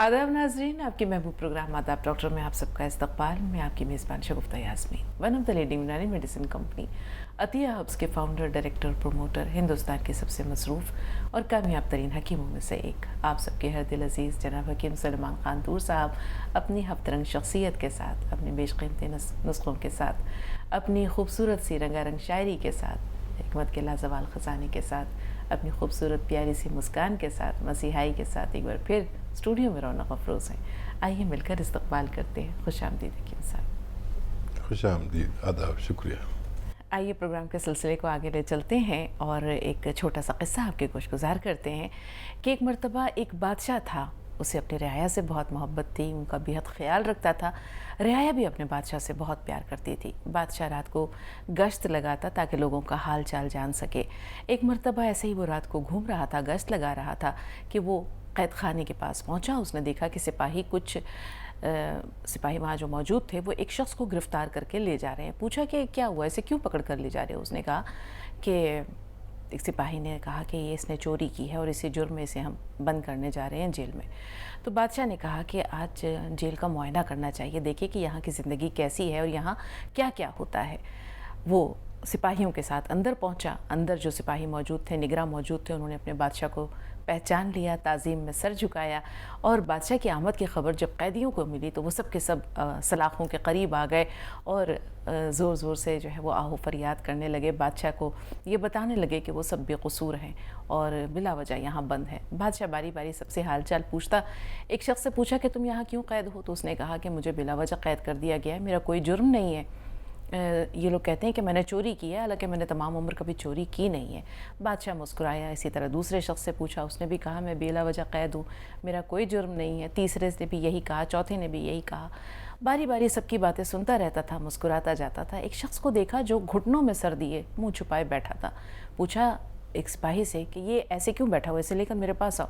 आदाब नाजरीन, आपकी महबूब प्रोग्राम आदाब डॉक्टर में आप सबका इस्तकबाल। मैं आपकी मेज़बान Shagufta Yasmin, one of the leading Unani medicine company Atiya Herbs के फाउंडर, डायरेक्टर, प्रमोटर, हिंदुस्तान के सबसे मसरूफ़ और कामयाब तरीन हकीमों में से एक। आप सबके हर दिल अजीज़ जनाब हकीम सलमान खान दूर साहब अपनी हफ्तरंग शख्सियत के साथ, अपने बेशकीमती नुस्खों के साथ, अपनी खूबसूरत सी रंगारंग शायरी के साथ, हिकमत के लाजवाल ख़जाने के साथ, अपनी खूबसूरत प्यारी सी मुस्कान के साथ, मसीहाई के साथ एक बार फिर स्टूडियो में रौनक अफरोज़ हैं। आइए मिलकर इस्तकबाल करते हैं। खुश आमदीद हकीम साहब। खुश आमदीद, आदाब, शुक्रिया। आइए प्रोग्राम के सिलसिले को आगे ले चलते हैं और एक छोटा सा किस्सा आपके गोशगुजार करते हैं कि एक मरतबा एक बादशाह था, उसे अपनी रियाया से बहुत मोहब्बत थी, उनका बेहद ख्याल रखता था। रियाया भी अपने बादशाह से बहुत प्यार करती थी। बादशाह रात को गश्त लगाता ताकि लोगों का हाल चाल जान सके। एक मरतबा ऐसे ही वो रात को घूम रहा था, गश्त लगा रहा था कि वो कैद खाने के पास पहुंचा। उसने देखा कि सिपाही वहाँ जो मौजूद थे वो एक शख्स को गिरफ्तार करके ले जा रहे हैं। पूछा कि क्या हुआ, इसे क्यों पकड़ कर ले जा रहे हो? उसने कहा कि एक सिपाही ने कहा कि ये इसने चोरी की है और इसी जुर्म में इसे हम बंद करने जा रहे हैं जेल में। तो बादशाह ने कहा कि आज जेल का मुआयना करना चाहिए, देखिए कि यहाँ की ज़िंदगी कैसी है और यहाँ क्या क्या होता है। वो सिपाहियों के साथ अंदर पहुंचा। अंदर जो सिपाही मौजूद थे, निगरान मौजूद थे, उन्होंने अपने बादशाह को पहचान लिया, ताज़ीम में सर झुकाया और बादशाह की आमद की खबर जब कैदियों को मिली तो वो सब के सब सलाखों के करीब आ गए और ज़ोर ज़ोर से जो है वो आहो फरियाद करने लगे। बादशाह को ये बताने लगे कि वो सब बेकसूर हैं और बिला वजह यहाँ बंद है। बादशाह बारी बारी सबसे हाल चाल पूछता। एक शख्स से पूछा कि तुम यहाँ क्यों कैद हो? तो उसने कहा कि मुझे बिला वजह कैद कर दिया गया है, मेरा कोई जुर्म नहीं है। ये लोग कहते हैं कि मैंने चोरी की है, हालांकि मैंने तमाम उम्र कभी चोरी की नहीं है। बादशाह मुस्कुराया। इसी तरह दूसरे शख्स से पूछा, उसने भी कहा मैं बेला वजह कैद हूँ, मेरा कोई जुर्म नहीं है। तीसरे ने भी यही कहा, चौथे ने भी यही कहा। बारी बारी सबकी बातें सुनता रहता था, मुस्कुराता जाता था। एक शख्स को देखा जो घुटनों में सर दिए मुँह छुपाए बैठा था। पूछा एक सिपाही से कि ये ऐसे क्यों बैठा हुआ, इसे लेकर मेरे पास आओ।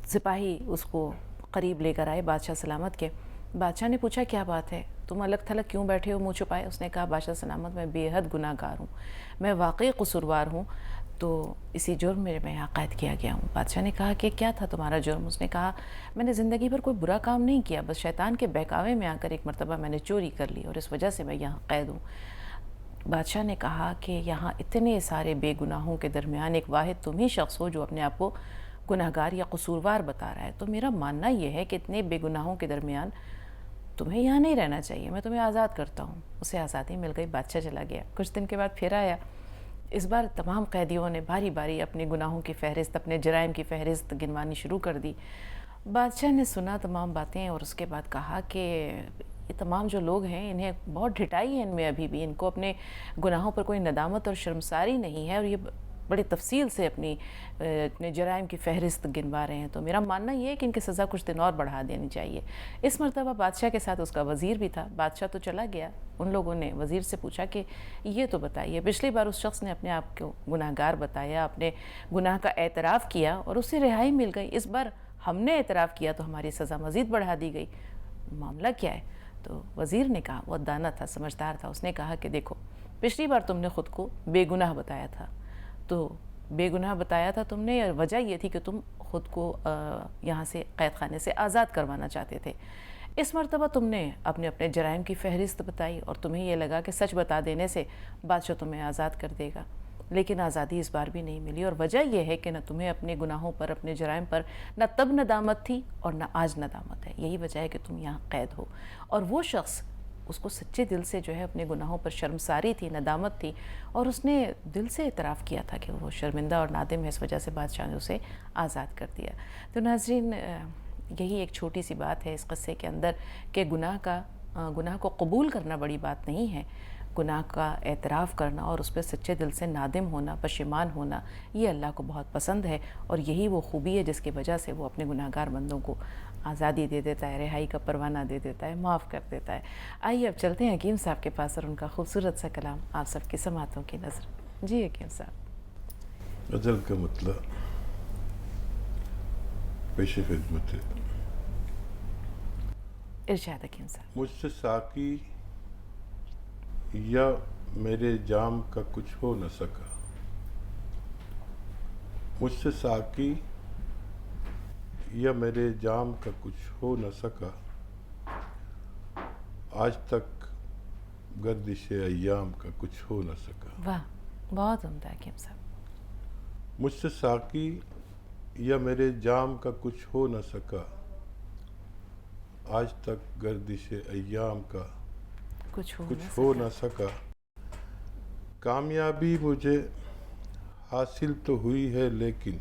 सिपाही उसको करीब लेकर आए बादशाह सलामत के। बादशाह ने पूछा क्या बात है, तुम अलग थलग क्यों बैठे हो, मुँह छुपाए? उसने कहा बादशाह सलामत, मैं बेहद गुनाहगार हूँ, मैं वाकई कसूरवार हूँ, तो इसी जुर्म में मैं यहाँ कैद किया गया हूँ। बादशाह ने कहा कि क्या था तुम्हारा जुर्म? उसने कहा मैंने ज़िंदगी भर कोई बुरा काम नहीं किया, बस शैतान के बहकावे में आकर एक मरतबा मैंने चोरी कर ली और इस वजह से मैं यहाँ कैद हूँ। बादशाह ने कहा कि यहाँ इतने सारे बेगुनाहों के दरमियान एक वाहिद तुम ही शख्स हो जो अपने आप को गुनाहगार या कसूरवार बता रहा है। तो मेरा मानना यह है कि इतने बेगुनाहों के दरमियान तुम्हें यहाँ नहीं रहना चाहिए, मैं तुम्हें आज़ाद करता हूँ। उसे आज़ादी मिल गई, बादशाह चला गया। कुछ दिन के बाद फिर आया। इस बार तमाम कैदियों ने बारी बारी अपने गुनाहों की फ़हरिस्त, अपने जराइम की फ़हरिस्त गिनवानी शुरू कर दी। बादशाह ने सुना तमाम बातें और उसके बाद कहा कि ये तमाम जो लोग हैं इन्हें बहुत ढिठाई है इनमें अभी भी, इनको अपने गुनाहों पर कोई नदामत और शर्मसारी नहीं है और ये बड़े तफसील से अपने जराइम की फ़हरिस्त गिनवा रहे हैं। तो मेरा मानना ये है कि इनकी सज़ा कुछ दिन और बढ़ा देनी चाहिए। इस मरतबा बादशाह के साथ उसका वज़ीर भी था। बादशाह तो चला गया। उन लोगों ने वज़ीर से पूछा कि ये तो बताइए, पिछली बार उस शख्स ने अपने आप को गुनाहगार बताया, अपने गुनाह का एतराफ़ किया और उससे रिहाई मिल गई। इस बार हमने एतराफ़ किया तो हमारी सज़ा मज़ीद बढ़ा दी गई, मामला क्या है? तो वज़ीर ने कहा, वो दाना था, समझदार था, उसने कहा कि देखो पिछली बार तुमने ख़ुद को बेगुनाह बताया था, तो बेगुनाह बताया था तुमने, और वजह ये थी कि तुम ख़ुद को यहाँ से कैद खाने से आज़ाद करवाना चाहते थे। इस मरतबा तुमने अपने अपने जराइम की फ़हरिस्त बताई और तुम्हें ये लगा कि सच बता देने से बादशाह तुम्हें आज़ाद कर देगा, लेकिन आज़ादी इस बार भी नहीं मिली। और वजह यह है कि न तुम्हें अपने गुनाहों पर, अपने जराइम पर न तब नदामत थी और न आज नदामत है। यही वजह है कि तुम यहाँ कैद हो। और वो शख्स, उसको सच्चे दिल से जो है अपने गुनाहों पर शर्मसारी थी, नदामत थी और उसने दिल से इतराफ़ किया था कि वो शर्मिंदा और नादिम है। इस वजह से बादशाह ने उसे आज़ाद कर दिया। तो नाज़रीन, यही एक छोटी सी बात है इस क़स्से के अंदर कि गुनाह को कबूल करना बड़ी बात नहीं है। गुनाह का एतराफ़ करना और उस पर सच्चे दिल से नादिम होना, पशेमान होना, ये अल्लाह को बहुत पसंद है और यही वो खूबी है जिसकी वजह से वो अपने गुनाहगार बंदों को आज़ादी दे देता है, रिहाई का परवाना दे देता है, माफ़ कर देता है। आइए अब चलते हैं हकीम साहब के पास और उनका खूबसूरत सा कलाम आप सबकी समातों की नज़र। जी हकीम साहब। गज़ल का मतलब पेश खिदमत है। इरशाद हकीम साहब। मुझसे साकी या मेरे जाम का कुछ हो न सका, मुझसे साकी या मेरे जाम का कुछ हो न सका, आज तक गर्दिश अय्याम का कुछ हो न सका। वाह, बहुत उम्दा हकीम साहब। मुझसे साकी या मेरे जाम का कुछ हो न सका, आज तक गर्दिश अय्याम का कुछ कुछ हो सका। न सका। कामयाबी मुझे हासिल तो हुई है लेकिन,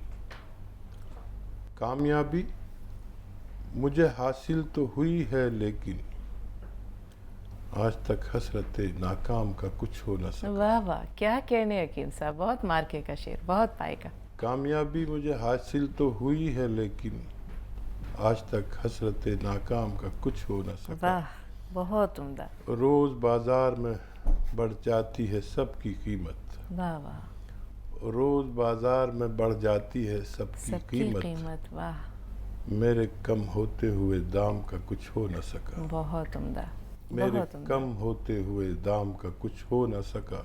कामयाबी मुझे हासिल तो हुई है लेकिन, आज तक हसरत नाकाम का कुछ हो न सका। वाह वाह, क्या कहने हकीम साहब, बहुत मार्के का शेर, बहुत पाएगा। कामयाबी मुझे हासिल तो हुई है लेकिन, आज तक हसरत नाकाम का कुछ हो न सका। वाह, बहुत उम्दा। रोज़ बाजार में बढ़ जाती है सबकी कीमत, वाह वाह, रोज़ बाजार में बढ़ जाती है सबकी सबकी कीमत, कीमत। वाह, मेरे कम होते हुए दाम का कुछ हो न सका। बहुत उम्दा, मेरे बहुत उम्दा। कम होते हुए दाम का कुछ हो न सका।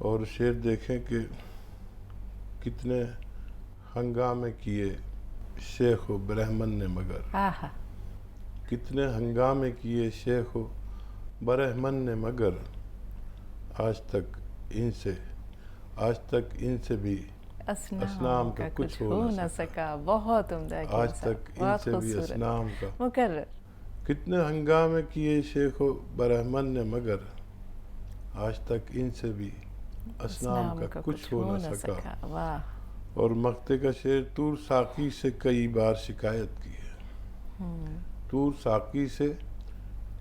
और शेर देखें कि कितने हंगामे किए शेख व ब्रह्मन ने मगर, आहा, कितने हंगामे किए शेख व ब्रह्मन ने मगर, आज तक इनसे भी असनाम का कुछ हो न सका। बहुत उम्दा हकीम आज साहब, तक बहुत इनसे भी खूबसूरत। असनाम का। मुकर्रर। कितने हंगामे किए शेख व ब्रह्मन ने मगर, आज तक इनसे भी असनाम का कुछ हो न सका। वाह, और मक्ते का शेर, तूर साकी से कई बार शिकायत की है, तूर साकी से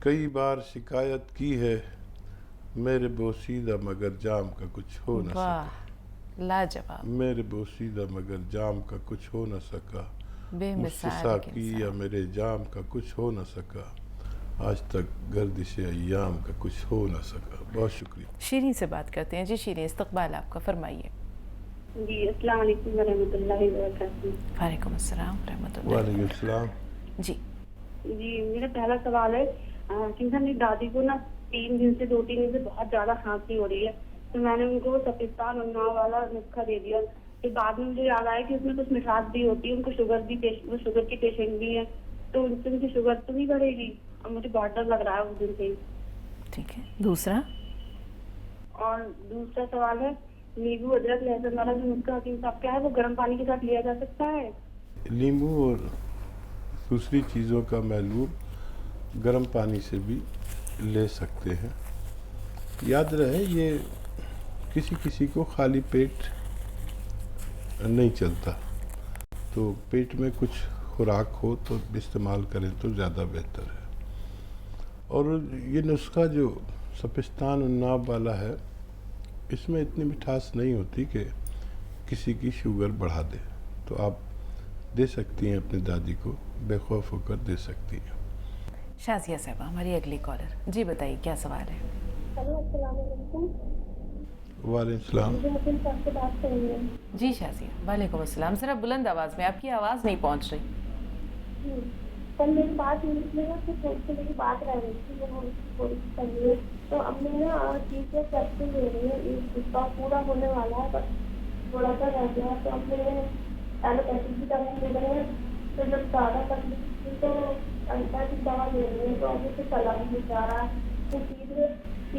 कई बार शिकायत की है, मेरे बोसीदा मगर जाम का कुछ हो न वाह, सका। लाजवाब, मेरे बोसीदा मगर जाम का कुछ हो न सका। मुझसे बेमिसाल साकी हकीम या साहब। मेरे जाम का कुछ हो न सका, आज तक गर्दिश अय्याम का कुछ हो न सका। बहुत शुक्रिया। शीरीन से बात करते हैं। जी शीरीन, इस्तकबाल आपका, फरमाइए। जी, अस्सलाम वालेकुम वरहमतुल्लाहि वबरकातुहू। वालेकुम अस्सलाम रहमतुल्लाह। वालेकुम सलाम। जी जी, मेरा पहला सवाल है कि मेरी दादी को ना 2-3 दिन से बहुत ज्यादा खांसी हो रही है, तो मैंने उनको सफिस्तान उन्नाव वाला नुस्खा दे दिया। फिर बाद में मुझे याद आया कि उसमें कुछ मिठास भी होती है, उनको वो शुगर की पेशेंट भी है, तो उनसे मुझे शुगर तो नहीं बढ़ेगी? और मुझे बहुत डर लग रहा है उस दिन से। ठीक है। दूसरा, और दूसरा सवाल है, नींबू अदरक लहसुन वाला जो नुस्खा हकीम साहब का है, वो गर्म पानी के साथ लिया जा सकता है? नींबू और दूसरी चीज़ों का महलूल गर्म पानी से भी ले सकते हैं। याद रहे, ये किसी किसी को खाली पेट नहीं चलता, तो पेट में कुछ खुराक हो तो इस्तेमाल करें तो ज़्यादा बेहतर है। और ये नुस्खा जो सफिस्तान उन्नाव वाला है, इसमें इतनी मिठास नहीं होती कि किसी की शुगर बढ़ा दे, तो आप दे सकती हैं अपनी दादी को, बेखौफ होकर दे सकती हैं। शाजिया साहब हमारी अगली कॉलर। जी बताइए, क्या सवाल है? हेलो, अस्सलाम वालेकुम। वालेकुम सलाम। मुझे हकीम साहब से बात करनी है। जी शाजिया, वालेकुम अस्सलाम। ज़रा बुलंद आवाज़ में, आपकी आवाज़ नहीं पहुंच रही। कल मेरी बात हुई थी ना, तो थोड़ी सी मेरी बात रह रही थी, वो थोड़ी सी करनी है, तो अब मैं ना चीज़ें करते ले रही हूँ, इसका पूरा होने वाला है, बस थोड़ा सा रह गया है। तो अब मैंने एलोपैथिक की दवा ले रही है, तो जब ज़्यादा तकलीफ थी तो एलोपैथिक दवा ले रही है, तो अभी तो चला नहीं जा रहा है, तो सीधे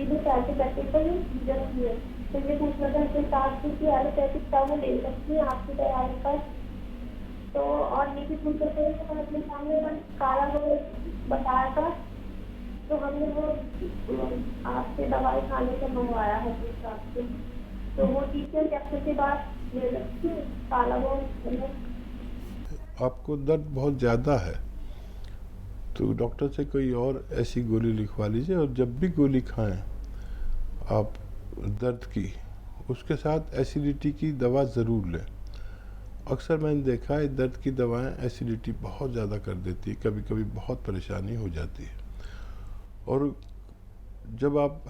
एलोपैथिक पर जरूरी है। तो ये पूछना था कि साथ की एलोपैथिक दवा ले सकती है आपकी दवाई पर? तो और ये भी पूछ सकते हैं कि अपने सामने काला नमक बताया था, तो हमने वो आपसे दवाई खाने से मंगवाया है हिसाब से, तो वो ठीक है, डॉक्टर के बाद ले सकती है काला नमक? आपको दर्द बहुत ज़्यादा है तो डॉक्टर से कोई और ऐसी गोली लिखवा लीजिए, और जब भी गोली खाएं आप दर्द की, उसके साथ एसिडिटी की दवा ज़रूर लें। अक्सर मैंने देखा है दर्द की दवाएं एसिडिटी बहुत ज़्यादा कर देती है, कभी कभी बहुत परेशानी हो जाती है। और जब आप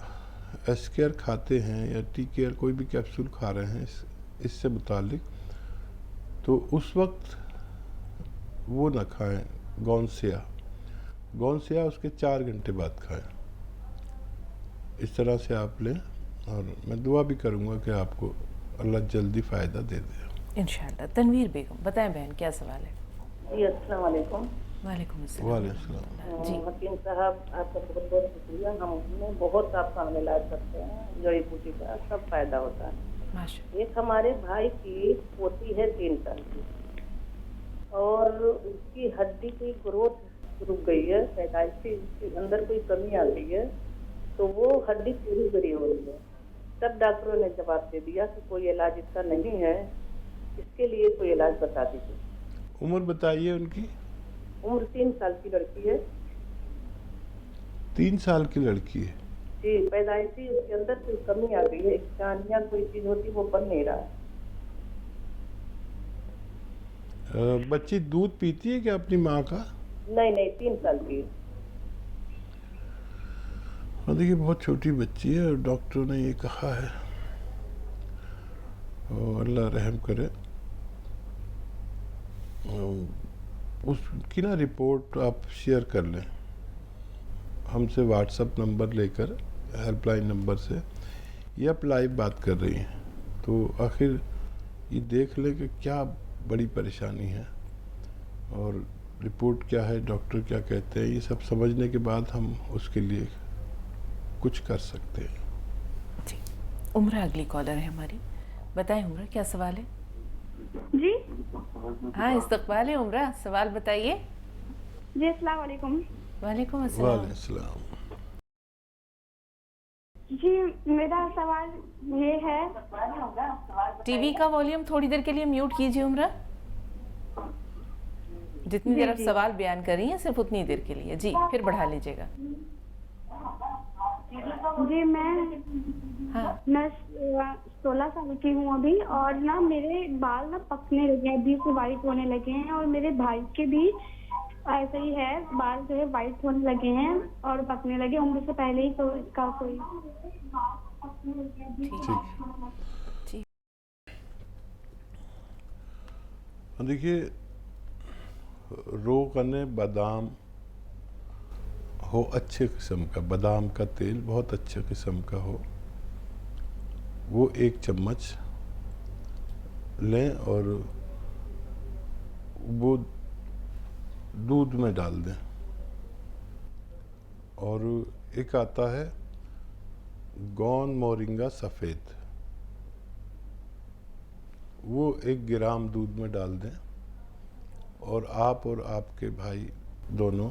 एस्केयर खाते हैं या टी केयर कोई भी कैप्सूल खा रहे हैं इससे मुतालिक, तो उस वक्त वो ना खाएं, गौनसिया उसके 4 घंटे बाद खाएं। इस तरह से आप लें, और मैं दुआ भी करूँगा कि आपको अल्लाह जल्दी फ़ायदा दे दे। इंशाल्लाह। तनवीर बेगम, बताएं बहन, क्या सवाल है? जी अस्सलाम वालेकुम। वालेकुम अस्सलाम वालेकुम वरहमतुल्लाह। जी हकीम साहब आपका बहुत बहुत शुक्रिया। हमने बहुत आपका हम इलाज करते हैं, जड़ी बूटी का सब फायदा होता है। माशा एक हमारे भाई की पोती है 3 साल की, और उसकी हड्डी की ग्रोथ रुक गई है, पैदाइशी उसके अंदर कोई कमी आ गई है, तो वो हड्डी पूरी बड़ी हो रही है। तब डॉक्टरों ने जवाब दे दिया कि कोई इलाज इसका नहीं है, इसके लिए कोई इलाज बता दीजिए। उम्र बताइए उनकी। उम्र 3 साल की लड़की है 3 साल की लड़की है। जी। पैदाइशी उसके अंदर कोई कमी आ गई है, एक चांद या कोई चीज होती वो बन नहीं रहा है। बच्ची दूध पीती है क्या अपनी माँ का? नहीं नहीं, 3 साल की। हाँ देखिए, बहुत छोटी बच्ची है और डॉक्टरों ने ये कहा है, और अल्लाह रहम करे। उसकी ना रिपोर्ट आप शेयर कर लें हमसे व्हाट्सएप नंबर लेकर, हेल्पलाइन नंबर से। ये आप लाइव बात कर रही हैं तो आखिर ये देख लें कि क्या बड़ी परेशानी है और रिपोर्ट क्या है, डॉक्टर क्या कहते हैं। ये सब समझने के बाद हम उसके लिए कुछ कर सकते हैं। जी। उम्र अगली कॉलर है हमारी। बताएं उम्र, क्या सवाल है? जी हाँ, इस्तकबाल है उम्र, सवाल बताइए। जी अस्सलाम वालेकुम। वालेकुम अस्सलाम। वालेकुम सलाम। जी मेरा सवाल ये है, टीवी का वॉल्यूम थोड़ी देर के लिए म्यूट कीजिए उम्र। जितनी देर आप जी। सवाल बयान कर रही हैं सिर्फ उतनी देर के लिए। जी, फिर बढ़ा लीजिएगा। जी हाँ। मैं 16 साल की हूँ अभी, और ना मेरे बाल ना पकने लगे हैं, अभी से वाइट होने लगे हैं, और मेरे भाई के भी ऐसे ही है, बाल जो है वाइट होने लगे हैं और पकने लगे उम्र से पहले ही। तो इसका कोई ठीक। जी। देखिए, रो कने बादाम हो अच्छे किस्म का, बादाम का तेल बहुत अच्छे किस्म का हो, वो 1 चम्मच लें और वो दूध में डाल दें। और एक आता है गौन मोरिंगा सफ़ेद, वो 1 ग्राम दूध में डाल दें और आप और आपके भाई दोनों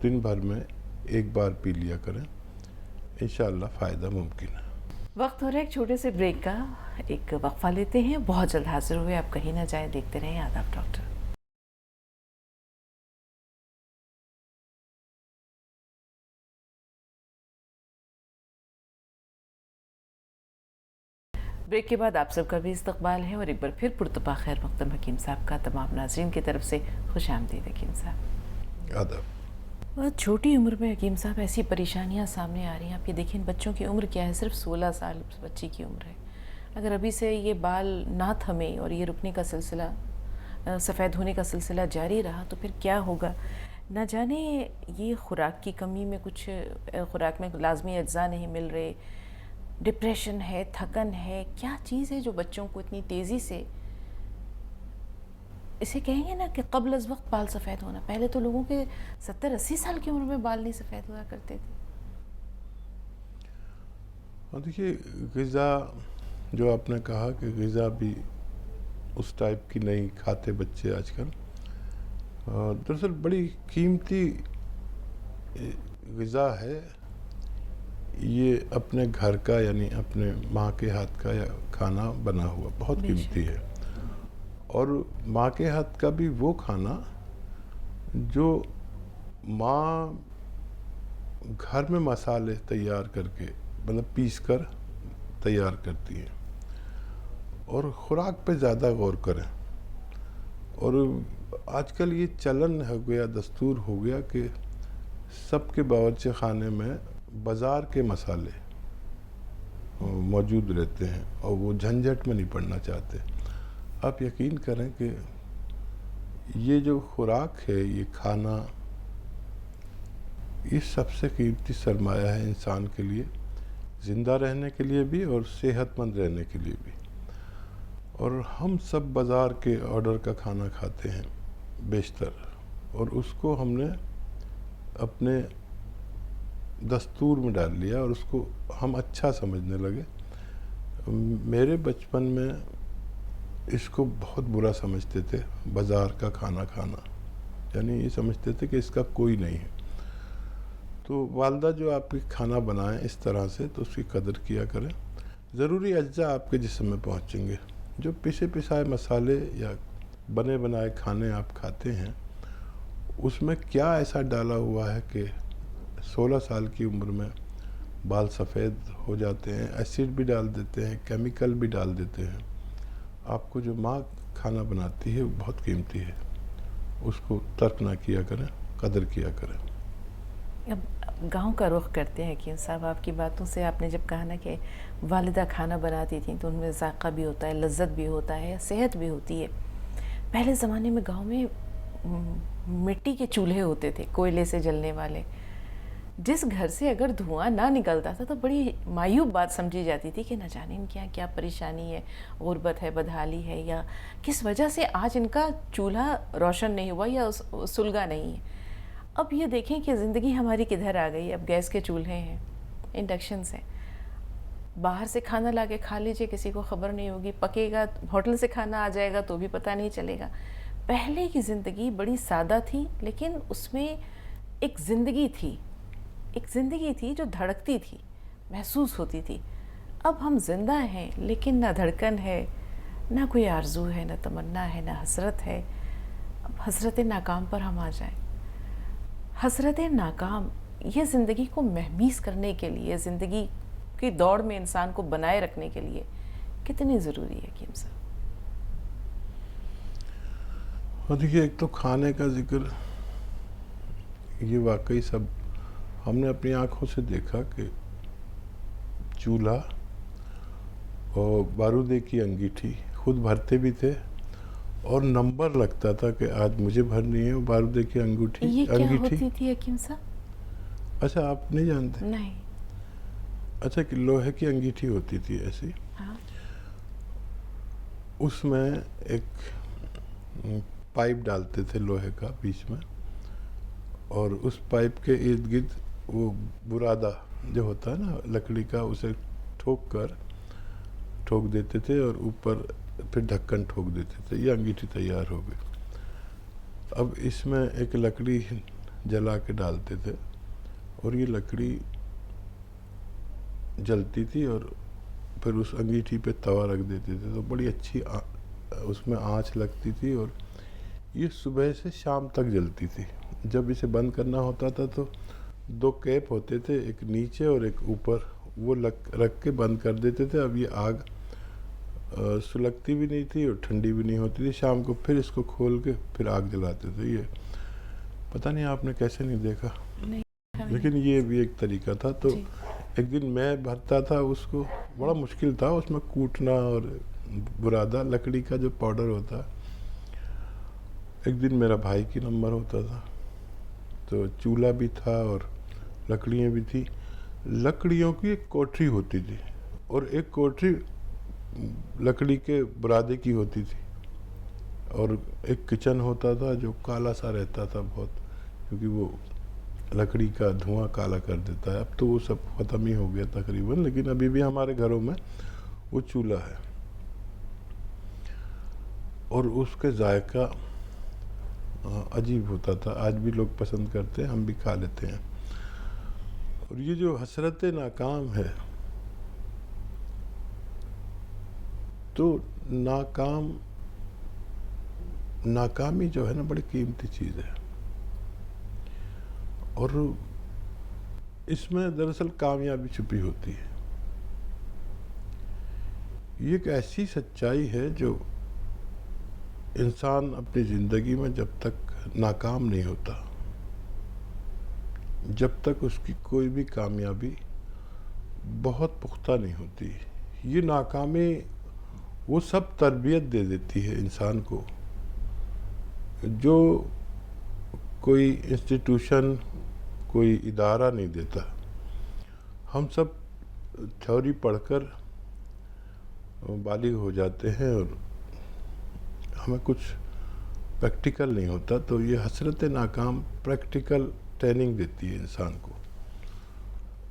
दिन भर में 1 बार पी लिया करें। इंशाअल्लाह फ़ायदा मुमकिन है। वक्त हो रहा है एक छोटे से ब्रेक का, एक वक्फा लेते हैं, बहुत जल्द हाजिर हुए। आप कहीं ना जाए, देखते रहें आदाब डॉक्टर। ब्रेक के बाद आप सबका भी इस्तकबाल है और एक बार फिर पुरतपा खैर मकदम हकीम साहब का तमाम नाज़रीन की तरफ से खुश आमदीद हकीम साहब। आदाब। बहुत छोटी उम्र में हकीम साहब ऐसी परेशानियां सामने आ रही हैं। आप ये देखिए बच्चों की उम्र क्या है, सिर्फ 16 साल बच्ची की उम्र है। अगर अभी से ये बाल ना थमे और ये रुकने का सिलसिला, सफ़ेद होने का सिलसिला जारी रहा तो फिर क्या होगा ना जाने। ये खुराक की कमी में, कुछ खुराक में लाजमी अज्जा नहीं मिल रहे, डिप्रेशन है, थकन है, क्या चीज़ है जो बच्चों को इतनी तेज़ी से, इसे कहेंगे ना कि कब्ल अज़ वक्त बाल सफ़ेद होना। पहले तो लोगों के 70-80 साल की उम्र में बाल नहीं सफ़ेद हुआ करते थे। और देखिए, ग़िज़ा जो आपने कहा कि ग़िज़ा भी उस टाइप की नहीं खाते बच्चे आजकल। दरअसल बड़ी कीमती ग़िज़ा है ये, अपने घर का यानी अपने माँ के हाथ का या खाना बना हुआ बहुत कीमती है। और माँ के हाथ का भी वो खाना जो माँ घर में मसाले तैयार करके, मतलब पीस कर तैयार करती है। और ख़ुराक पे ज़्यादा गौर करें। और आजकल ये चलन हो गया, दस्तूर हो गया कि सबके बावर्ची खाने में बाज़ार के मसाले मौजूद रहते हैं और वो झंझट में नहीं पड़ना चाहते। आप यकीन करें कि ये जो खुराक है, ये खाना, ये सबसे कीमती सरमाया है इंसान के लिए, ज़िंदा रहने के लिए भी और सेहतमंद रहने के लिए भी। और हम सब बाज़ार के ऑर्डर का खाना खाते हैं, बेशतर, और उसको हमने अपने दस्तूर में डाल लिया और उसको हम अच्छा समझने लगे। मेरे बचपन में इसको बहुत बुरा समझते थे, बाज़ार का खाना खाना, यानी ये समझते थे कि इसका कोई नहीं है। तो वालदा जो आपकी खाना बनाएं इस तरह से, तो उसकी कदर किया करें। ज़रूरी अज्जा आपके जिस्म में पहुँचेंगे। जो पिसे पिसाए मसाले या बने बनाए खाने आप खाते हैं, उसमें क्या ऐसा डाला हुआ है कि 16 साल की उम्र में बाल सफ़ेद हो जाते हैं। एसिड भी डाल देते हैं, केमिकल भी डाल देते हैं। आपको जो माँ खाना बनाती है वो बहुत कीमती है, उसको तर्क ना किया करें, कदर किया करें। अब गांव का रुख करते हैं कि साहब, आपकी बातों से आपने जब कहा ना कि वालिदा खाना बनाती थी तो उनमें जायका भी होता है, लज्जत भी होता है, सेहत भी होती है। पहले ज़माने में गांव में मिट्टी के चूल्हे होते थे, कोयले से जलने वाले। जिस घर से अगर धुआं ना निकलता था तो बड़ी मायूब बात समझी जाती थी कि न जाने इनके यहाँ क्या परेशानी है, गुर्बत है, बदहाली है, या किस वजह से आज इनका चूल्हा रोशन नहीं हुआ या सुलगा नहीं है। अब ये देखें कि ज़िंदगी हमारी किधर आ गई। अब गैस के चूल्हे हैं, इंडक्शन हैं, बाहर से खाना ला के खा लीजिए, किसी को ख़बर नहीं होगी, पकेगा, होटल से खाना आ जाएगा तो भी पता नहीं चलेगा। पहले की ज़िंदगी बड़ी सादा थी, लेकिन उसमें एक ज़िंदगी थी जो धड़कती थी, महसूस होती थी। अब हम जिंदा हैं लेकिन ना धड़कन है, ना कोई आरजू है, ना तमन्ना है, ना हसरत है। अब हसरत नाकाम पर हम आ जाएं। हसरत नाकाम ये ज़िंदगी को महमीस करने के लिए, ज़िंदगी की दौड़ में इंसान को बनाए रखने के लिए कितनी ज़रूरी है हकीम साहब? और देखिए, एक तो खाने का जिक्र, ये वाकई सब हमने अपनी आंखों से देखा कि चूल्हा और बारूदे की अंगीठी खुद भरते भी थे और नंबर लगता था कि आज मुझे भरनी है वो बारूदे की अंगूठी। ये क्या होती थी हकीम साहब? अच्छा, आप नहीं जानते? नहीं। अच्छा, कि लोहे की अंगीठी होती थी ऐसी। हाँ। उसमें एक पाइप डालते थे लोहे का बीच में, और उस पाइप के इर्द गिर्द वो बुरादा जो होता है ना लकड़ी का, उसे ठोक देते थे और ऊपर फिर ढक्कन ठोक देते थे। ये अंगीठी तैयार हो गई। अब इसमें एक लकड़ी जला के डालते थे और ये लकड़ी जलती थी और फिर उस अंगीठी पे तवा रख देते थे, तो बड़ी अच्छी उसमें आँच लगती थी और ये सुबह से शाम तक जलती थी। जब इसे बंद करना होता था तो 2 कैप होते थे, एक नीचे और एक ऊपर, वो रख के बंद कर देते थे। अब ये आग सुलगती भी नहीं थी और ठंडी भी नहीं होती थी। शाम को फिर इसको खोल के फिर आग जलाते थे। ये पता नहीं आपने कैसे नहीं देखा, नहीं, लेकिन ये भी एक तरीका था। तो एक दिन मैं भरता था उसको, बड़ा मुश्किल था उसमें कूटना, और बुरादा लकड़ी का जो पाउडर होता। एक दिन मेरा भाई की नंबर होता था, तो चूल्हा भी था और लकड़ियाँ भी थी। लकड़ियों की एक कोठरी होती थी और एक कोठरी लकड़ी के बुरादे की होती थी, और एक किचन होता था जो काला सा रहता था बहुत, क्योंकि वो लकड़ी का धुआं काला कर देता है। अब तो वो सब ख़त्म ही हो गया तकरीबन, लेकिन अभी भी हमारे घरों में वो चूल्हा है और उसके जायका अजीब होता था। आज भी लोग पसंद करते हैं, हम भी खा लेते हैं। और ये जो हसरत नाकाम है, तो नाकामी जो है ना, बड़ी कीमती चीज़ है। और इसमें दरअसल कामयाबी छुपी होती है। ये एक ऐसी सच्चाई है जो इंसान अपनी ज़िंदगी में जब तक नाकाम नहीं होता, जब तक उसकी कोई भी कामयाबी बहुत पुख्ता नहीं होती, ये नाकामी वो सब तरबियत दे देती है इंसान को जो कोई इंस्टीट्यूशन, कोई इदारा नहीं देता। हम सब थ्योरी पढ़कर बालिग हो जाते हैं और हमें कुछ प्रैक्टिकल नहीं होता, तो ये हसरत नाकाम प्रैक्टिकल ट्रेनिंग देती है इंसान को।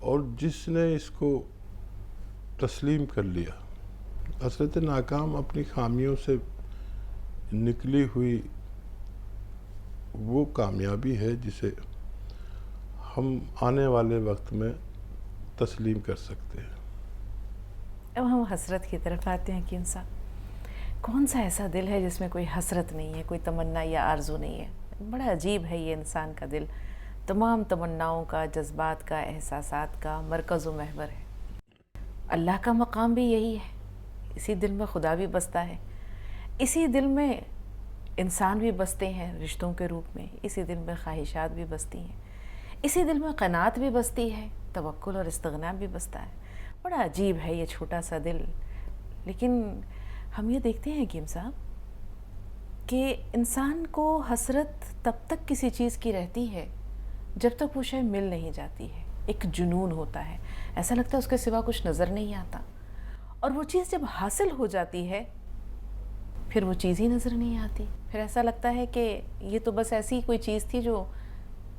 और जिसने इसको तस्लीम कर लिया, हसरत नाकाम अपनी खामियों से निकली हुई वो कामयाबी है जिसे हम आने वाले वक्त में तस्लीम कर सकते हैं। अब हम हसरत की तरफ आते हैं कि इंसान कौन सा ऐसा दिल है जिसमें कोई हसरत नहीं है, कोई तमन्ना या आरजू नहीं है। बड़ा अजीब है ये इंसान का दिल, तमाम तमन्नाओं का, जज्बात का, एहसासात का मरकज़ व महवर है। अल्लाह का मकाम भी यही है, इसी दिल में खुदा भी बसता है, इसी दिल में इंसान भी बसते हैं रिश्तों के रूप में, इसी दिल में ख्वाहिशात भी बसती हैं, इसी दिल में क़नात भी बसती है, तवक्कुल और इस्तिग़ना भी बसता है। बड़ा अजीब है ये छोटा सा दिल। लेकिन हम ये देखते हैं हकीम साहब कि इंसान को हसरत तब तक किसी चीज़ की रहती है जब तक वो शय मिल नहीं जाती है। एक जुनून होता है, ऐसा लगता है उसके सिवा कुछ नज़र नहीं आता, और वो चीज़ जब हासिल हो जाती है फिर वो चीज़ ही नज़र नहीं आती। फिर ऐसा लगता है कि ये तो बस ऐसी कोई चीज़ थी जो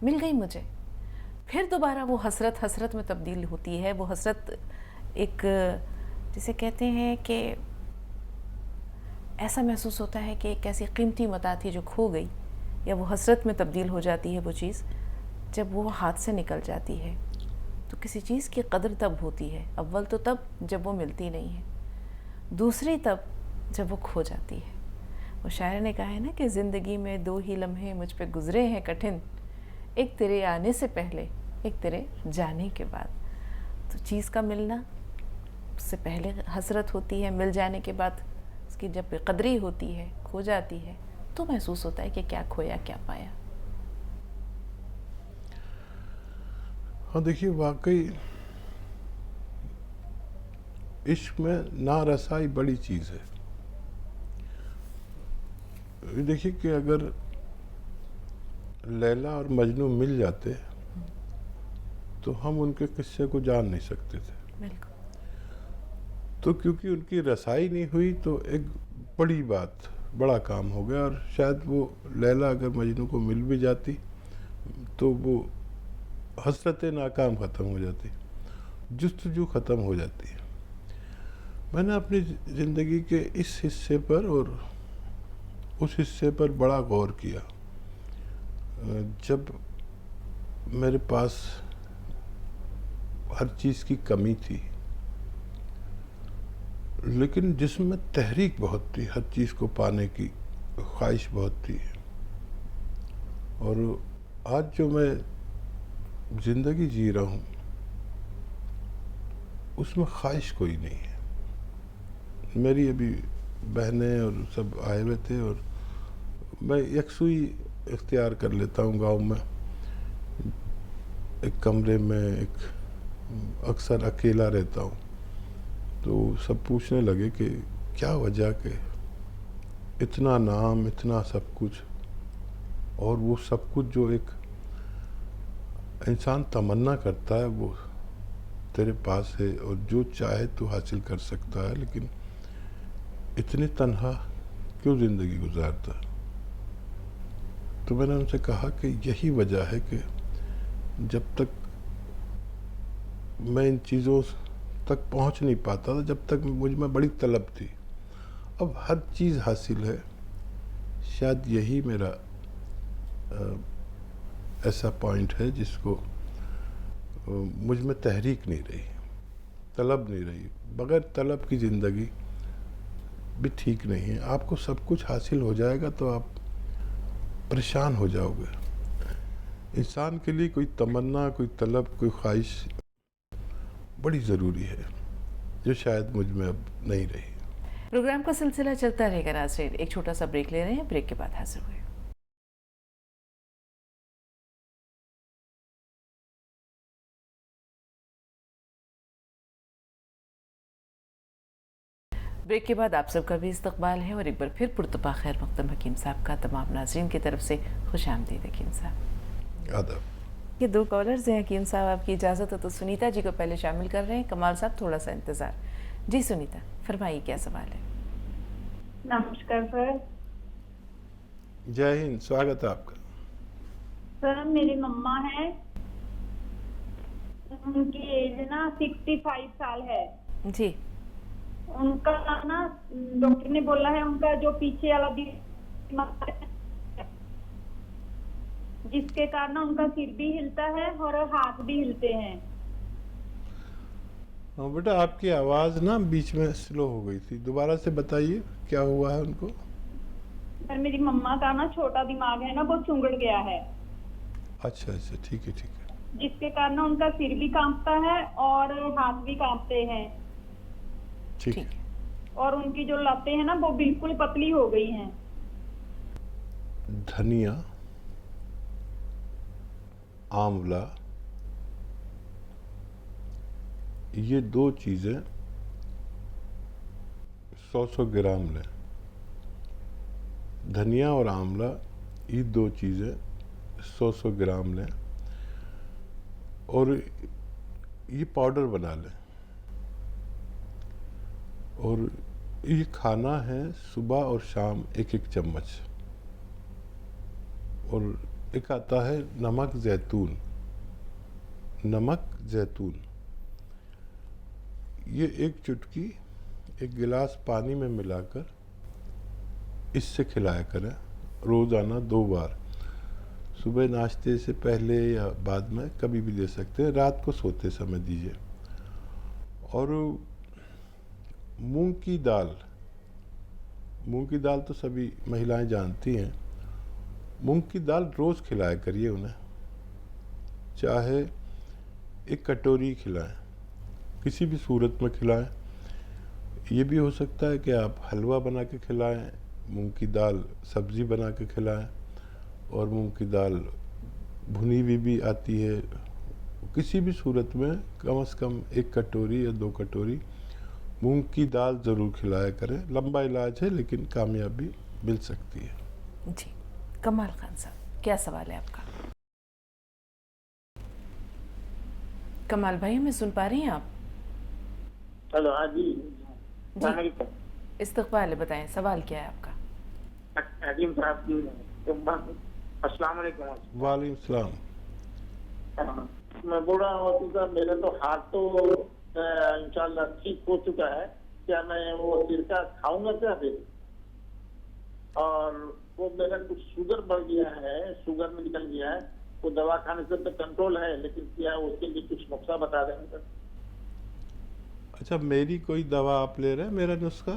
मिल गई मुझे। फिर दोबारा वो हसरत हसरत में तब्दील होती है। वो हसरत एक, जिसे कहते हैं कि ऐसा महसूस होता है कि एक ऐसी कीमती मता थी जो खो गई, या वो हसरत में तब्दील हो जाती है वो चीज़ जब वो हाथ से निकल जाती है। तो किसी चीज़ की कदर तब होती है, अव्वल तो तब जब वो मिलती नहीं है, दूसरी तब जब वो खो जाती है। वो शायर ने कहा है ना कि ज़िंदगी में दो ही लम्हे मुझ पे गुज़रे हैं कठिन, एक तेरे आने से पहले, एक तेरे जाने के बाद। तो चीज़ का मिलना, उससे पहले हसरत होती है, मिल जाने के बाद उसकी जब बेकदरी होती है, खो जाती है, तो महसूस होता है कि क्या खोया क्या पाया। हाँ देखिए, वाकई इश्क में नारसाई बड़ी चीज़ है। देखिए कि अगर लैला और मजनू मिल जाते तो हम उनके किस्से को जान नहीं सकते थे। बिल्कुल। तो क्योंकि उनकी रसाई नहीं हुई तो एक बड़ी बात, बड़ा काम हो गया। और शायद वो लैला अगर मजनू को मिल भी जाती तो वो हसरत नाकाम ख़त्म हो जाती, जुस्तजू ख़त्म हो जाती। मैंने अपनी ज़िंदगी के इस हिस्से पर और उस हिस्से पर बड़ा गौर किया जब मेरे पास हर चीज़ की कमी थी, लेकिन जिसमें तहरीक बहुत थी, हर चीज़ को पाने की ख्वाहिश बहुत थी। और आज जो मैं ज़िंदगी जी रहा हूँ उसमें ख्वाहिश कोई नहीं है। मेरी अभी बहनें और सब आए हुए थे और मैं यकसुई इख्तियार कर लेता हूँ गांव में, एक कमरे में एक अक्सर अकेला रहता हूँ। तो सब पूछने लगे कि क्या वजह के इतना नाम, इतना सब कुछ, और वो सब कुछ जो एक इंसान तमन्ना करता है वो तेरे पास है और जो चाहे तो हासिल कर सकता है, लेकिन इतनी तन्हा क्यों ज़िंदगी गुजारता है। तो मैंने उनसे कहा कि यही वजह है कि जब तक मैं इन चीज़ों तक पहुंच नहीं पाता था, जब तक मुझ में बड़ी तलब थी। अब हर चीज़ हासिल है, शायद यही मेरा ऐसा पॉइंट है जिसको मुझ में तहरीक नहीं रही, तलब नहीं रही। बगैर तलब की ज़िंदगी भी ठीक नहीं है। आपको सब कुछ हासिल हो जाएगा तो आप परेशान हो जाओगे। इंसान के लिए कोई तमन्ना, कोई तलब, कोई ख्वाहिश बड़ी ज़रूरी है, जो शायद मुझ में अब नहीं रही। प्रोग्राम का सिलसिला चलता रहेगा नाज़रीन। एक छोटा सा ब्रेक ले रहे हैं, ब्रेक के बाद हाजिर हुए। ब्रेक के बाद आप सबका भी इस्तकबाल है और एक बार फिर पुरतपा खैर मकदम हकीम साहब का तमाम नाज़रीन की तरफ से खुशामदीद हकीम साहब। आदाब। ये दो कॉलर्स हैं हकीम साहब, आपकी इजाज़त हो तो सुनीता जी को पहले शामिल कर रहे हैं। कमाल साहब थोड़ा सा इंतज़ार। जी सुनीता, फरमाइए क्या सवाल है। नमस्कार सर। जय हिंद, स्वागत है आपका। सर मेरी मम्मा है, उनकी एज ना 65 साल है। जी। उनका ना डॉक्टर ने बोला है उनका जो पीछे वाला दिमाग है, जिसके कारण उनका सिर भी हिलता है और हाथ भी हिलते हैं। हाँ बेटा, आपकी आवाज़ ना बीच में स्लो हो गई थी, दोबारा से बताइए क्या हुआ है उनको। सर मेरी मम्मा का ना छोटा दिमाग है ना, वो चुंगड़ गया है, अच्छा अच्छा, ठीक है ठीक है। जिसके कारण उनका सिर भी कांपता है और हाथ भी कांपते हैं। ठीक ठीक है। है। और उनकी जो लतें हैं ना वो बिल्कुल पतली हो गई हैं। धनिया, आंवला, ये 2 चीज़ें 100-100 ग्राम लें। धनिया और आंवला, ये 2 चीज़ें 100-100 ग्राम लें और ये पाउडर बना लें। और ये खाना है सुबह और शाम 1-1 चम्मच। और एक आता है नमक जैतून, नमक जैतून, ये 1 चुटकी 1 गिलास पानी में मिलाकर इससे खिलाया करें रोज़ाना 2 बार। सुबह नाश्ते से पहले या बाद में कभी भी दे सकते हैं, रात को सोते समय दीजिए। और मूंग की दाल, मूंग की दाल तो सभी महिलाएं जानती हैं। मूंग की दाल रोज़ खिलाया करिए उन्हें, चाहे 1 कटोरी खिलाएं, किसी भी सूरत में खिलाएं। ये भी हो सकता है कि आप हलवा बना के खिलाएं, मूंग की दाल सब्ज़ी बना के खिलाएं, और मूंग की दाल भुनी हुई भी आती है। किसी भी सूरत में कम से कम 1 कटोरी या 2 कटोरी मूंग की दाल ज़रूर खिलाया करें। लंबा इलाज है लेकिन कामयाबी मिल सकती है। जी। कमाल खान साहब, क्या सवाल है आपका? कमाल भाई, हमें सुन पा रही हैं आप? हेलो, हाँ जी। जी। इस्तकबाल है, बताएं सवाल क्या है आपका? हकीम साहब, अस्सलाम वालेकुम। वालेकुम सलाम। मैं बोल रहा हूँ कि मेरा तो हाथ तो इंशाल्लाह ठीक हो चुका है, क्या मैं वो सिरका खाऊंगा क्या फिर? और वो मेरा कुछ शुगर बढ़ गया है, शुगर में निकल गया है, वो दवा खाने से तो कंट्रोल है, लेकिन क्या उसके लिए कुछ नुस्खा बता देंगे सर? अच्छा, मेरी कोई दवा आप ले रहे हैं, मेरा नुस्खा?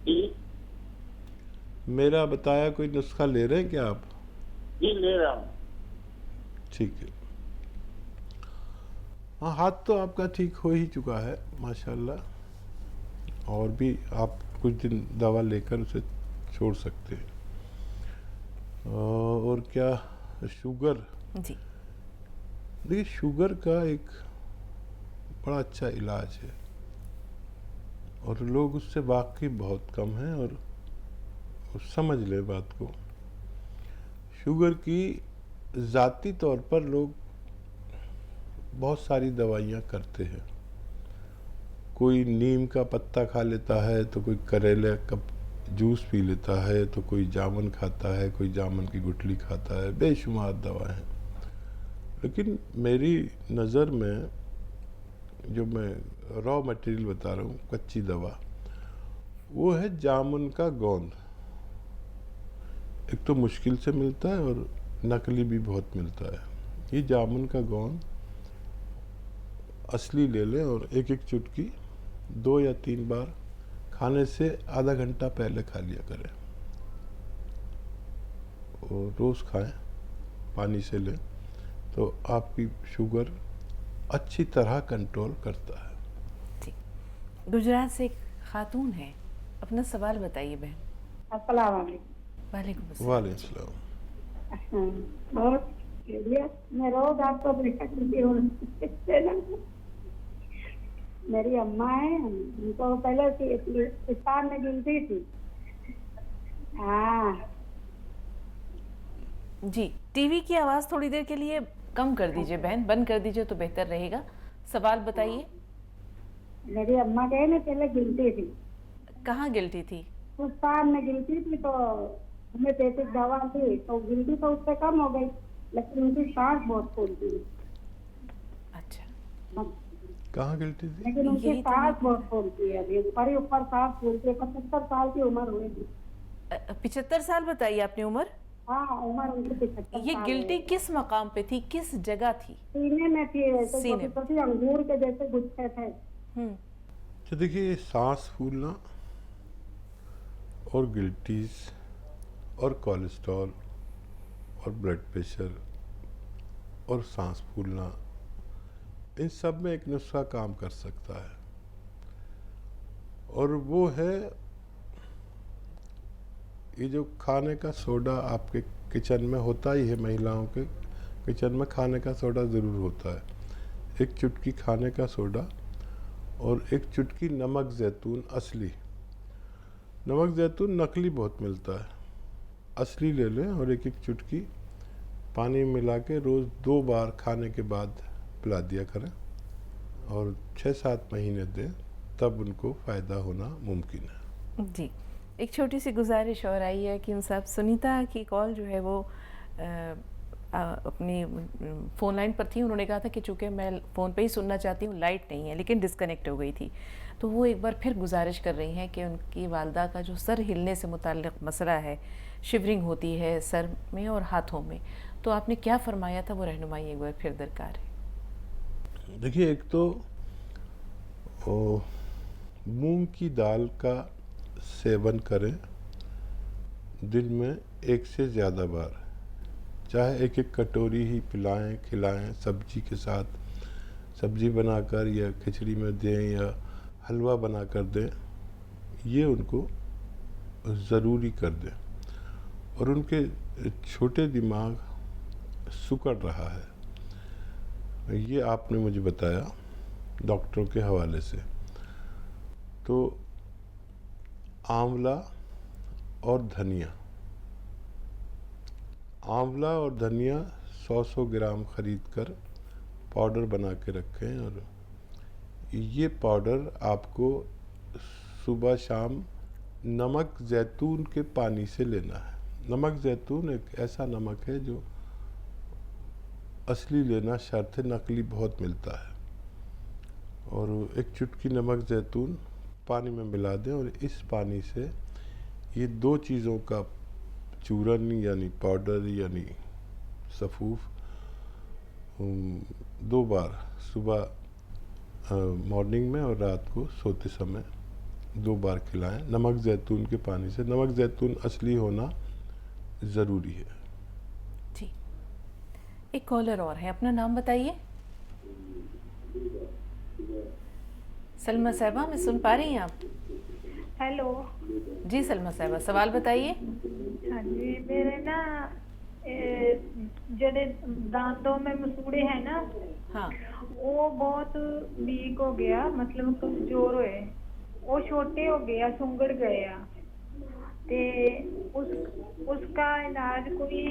जी मेरा बताया कोई नुस्खा ले रहे हैं क्या आप? जी, ले रहा हूँ। ठीक है। हाँ, हाथ तो आपका ठीक हो ही चुका है माशाल्लाह, और भी आप कुछ दिन दवा लेकर उसे छोड़ सकते हैं। और क्या, शुगर? जी। देखिए, शुगर का एक बड़ा अच्छा इलाज है और लोग उससे वाकिफ बहुत कम हैं, और समझ ले बात को। शुगर की ज़ाती तौर पर लोग बहुत सारी दवाइयाँ करते हैं। कोई नीम का पत्ता खा लेता है, तो कोई करेले का जूस पी लेता है, तो कोई जामुन खाता है, कोई जामुन की गुठली खाता है, बेशुमार दवाएं हैं। लेकिन मेरी नज़र में जो मैं रॉ मटेरियल बता रहा हूँ, कच्ची दवा, वो है जामुन का गोंद। एक तो मुश्किल से मिलता है और नकली भी बहुत मिलता है। ये जामुन का गोंद असली ले लें और 1-1 चुटकी 2 या 3 बार खाने से आधा घंटा पहले खा लिया करें, और रोज़ खाएं, पानी से लें, तो आपकी शुगर अच्छी तरह कंट्रोल करता है। जी। गुजरात से एक खातून है, अपना सवाल बताइए बहन। अस्सलाम वालेकुम। वालेकुम अस्सलाम। वालेकुम सलाम। बहुत बढ़िया। मैं रोज आपको देखा करती हूँ। मेरी अम्मा है, उनको पहले पाकिस्तान में गिनती थी। हाँ जी। टीवी की आवाज़ थोड़ी देर के लिए कम कर दीजिए बहन, बंद कर दीजिए तो बेहतर रहेगा। सवाल बताइए। मेरी अम्मा कहे ना पहले गिनती थी, कहाँ गिल्टी थी? पाकिस्तान में गिनती थी, तो होम्योपैथिक दवा थी तो गिल्टी तो उससे कम हो गई, लेकिन उनकी सांस बहुत फूलती है। अच्छा, कहाँ गिल्टी थी? लेकिन उनकी यही तो सांस बहुत फूलती है, अभी ऊपर ही ऊपर सांस फूलती है। 75 साल की उम्र हुई थी। 75 साल बताइए आपने उम्र? हाँ, उम्र उनकी 75 ये साल गिल्टी है। किस मकाम पे थी, किस जगह थी? सीने में थी, ऐसे सीने छोटी छोटी अंगूर के जैसे गुच्छे थे। हम्म, तो देखिए, ये सांस फूलना और गिल्टीज और कोलेस्ट्रॉल और ब्लड प्रेशर और सांस फूलना, इन सब में एक नुस्खा काम कर सकता है, और वो है ये जो खाने का सोडा आपके किचन में होता ही है। महिलाओं के किचन में खाने का सोडा ज़रूर होता है। एक चुटकी खाने का सोडा और एक चुटकी नमक ज़ैतून असली। नमक ज़ैतून नकली बहुत मिलता है, असली ले लें और एक एक चुटकी पानी में मिला के रोज़ 2 बार खाने के बाद पिला दिया करें, और 6-7 महीने दें, तब उनको फ़ायदा होना मुमकिन है। जी, एक छोटी सी गुजारिश और आई है कि साहब, सुनीता की कॉल जो है वो अपनी फ़ोन लाइन पर थी। उन्होंने कहा था कि चूँकि मैं फ़ोन पे ही सुनना चाहती हूँ, लाइट नहीं है, लेकिन डिस्कनेक्ट हो गई थी। तो वो एक बार फिर गुजारिश कर रही हैं कि उनकी वालदा का जो सर हिलने से मुताल्लिक़ मसला है, शिवरिंग होती है सर में और हाथों में, तो आपने क्या फरमाया था, वो रहनुमाई एक बार फिर दरकार है। देखिए, एक तो मूंग की दाल का सेवन करें दिन में 1 से ज़्यादा बार, चाहे एक एक कटोरी ही पिलाएं खिलाएं, सब्जी के साथ, सब्जी बनाकर या खिचड़ी में दें या हलवा बनाकर दें, ये उनको ज़रूरी कर दें। और उनके छोटे दिमाग सिकुड़ रहा है, ये आपने मुझे बताया डॉक्टरों के हवाले से। तो आंवला और धनिया, आंवला और धनिया 100-100 ग्राम ख़रीद कर पाउडर बना के रखें, और ये पाउडर आपको सुबह शाम नमक ज़ैतून के पानी से लेना है। नमक ज़ैतून एक ऐसा नमक है जो असली लेना शर्त है, नकली बहुत मिलता है। और एक चुटकी नमक ज़ैतून पानी में मिला दें, और इस पानी से ये 2 चीज़ों का चूरन यानी पाउडर यानी सफ़ूफ 2 बार, सुबह मॉर्निंग में और रात को सोते समय 2 बार खिलाएं, नमक ज़ैतून के पानी से। नमक ज़ैतून असली होना ज़रूरी है। जी, एक कॉलर और है, अपना नाम बताइए। सलमा साहबा, मैं सुन पा रही हैं आप? हेलो। जी सलमा साहबा, सवाल बताइए। हाँ जी, मेरे ना जड़े दांतों में मसूड़े हैं ना, हाँ, वो बहुत वीक हो गया, मतलब कमजोर हुए, वो छोटे हो गया, सुंगड़ गया। ते उसका इलाज कोई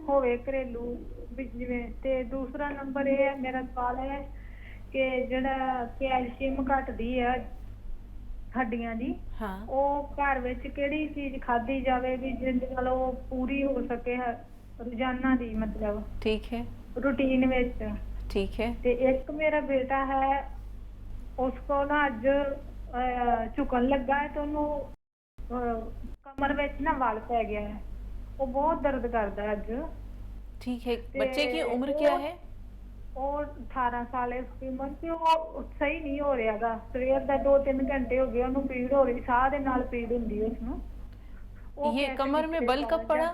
होवे घरेलू जिवें। ते दूसरा नंबर ये है, मेरा सवाल है कि जड़ा कैल्शियम घटदी है हड्डियां दी, हाँ, ਉਹ ਘਰ ਵਿੱਚ ਕਿਹੜੀ ਚੀਜ਼ ਖਾਧੀ ਜਾਵੇ ਵੀ ਜਿਹਦੇ ਨਾਲ ਉਹ ਪੂਰੀ ਹੋ ਸਕੇ ਰੋਜ਼ਾਨਾ ਦੀ, मतलब ठीक है, रूटीन ਵਿੱਚ। ठीक है। ਤੇ ਇੱਕ ਮੇਰਾ ਬੇਟਾ ਹੈ, ਉਸਕੋ ਨਾ ਅੱਜ ਝੁਕਣ ਲੱਗਾ ਹੈ ਤੇ ਉਹਨੂੰ ਕਮਰ ਵਿੱਚ ਨਾ ਵਲ ਪੈ ਗਿਆ ਹੈ, ਉਹ ਬਹੁਤ ਦਰਦ ਕਰਦਾ ਹੈ ਅੱਜ। ठीक है, बच्चे की उम्र क्या है? और 18 साल है उसकी उम्र से, वो सही नहीं हो रहा गा। सवेर ਦਾ 2-3 घंटे हो गए ਉਹਨੂੰ ਪੀੜ ਹੋ ਰਹੀ, ਸਾਹ ਦੇ ਨਾਲ ਪੀੜ ਹੁੰਦੀ ਹੈ ਉਸਨੂੰ। ये कमर में बल कब पड़ा?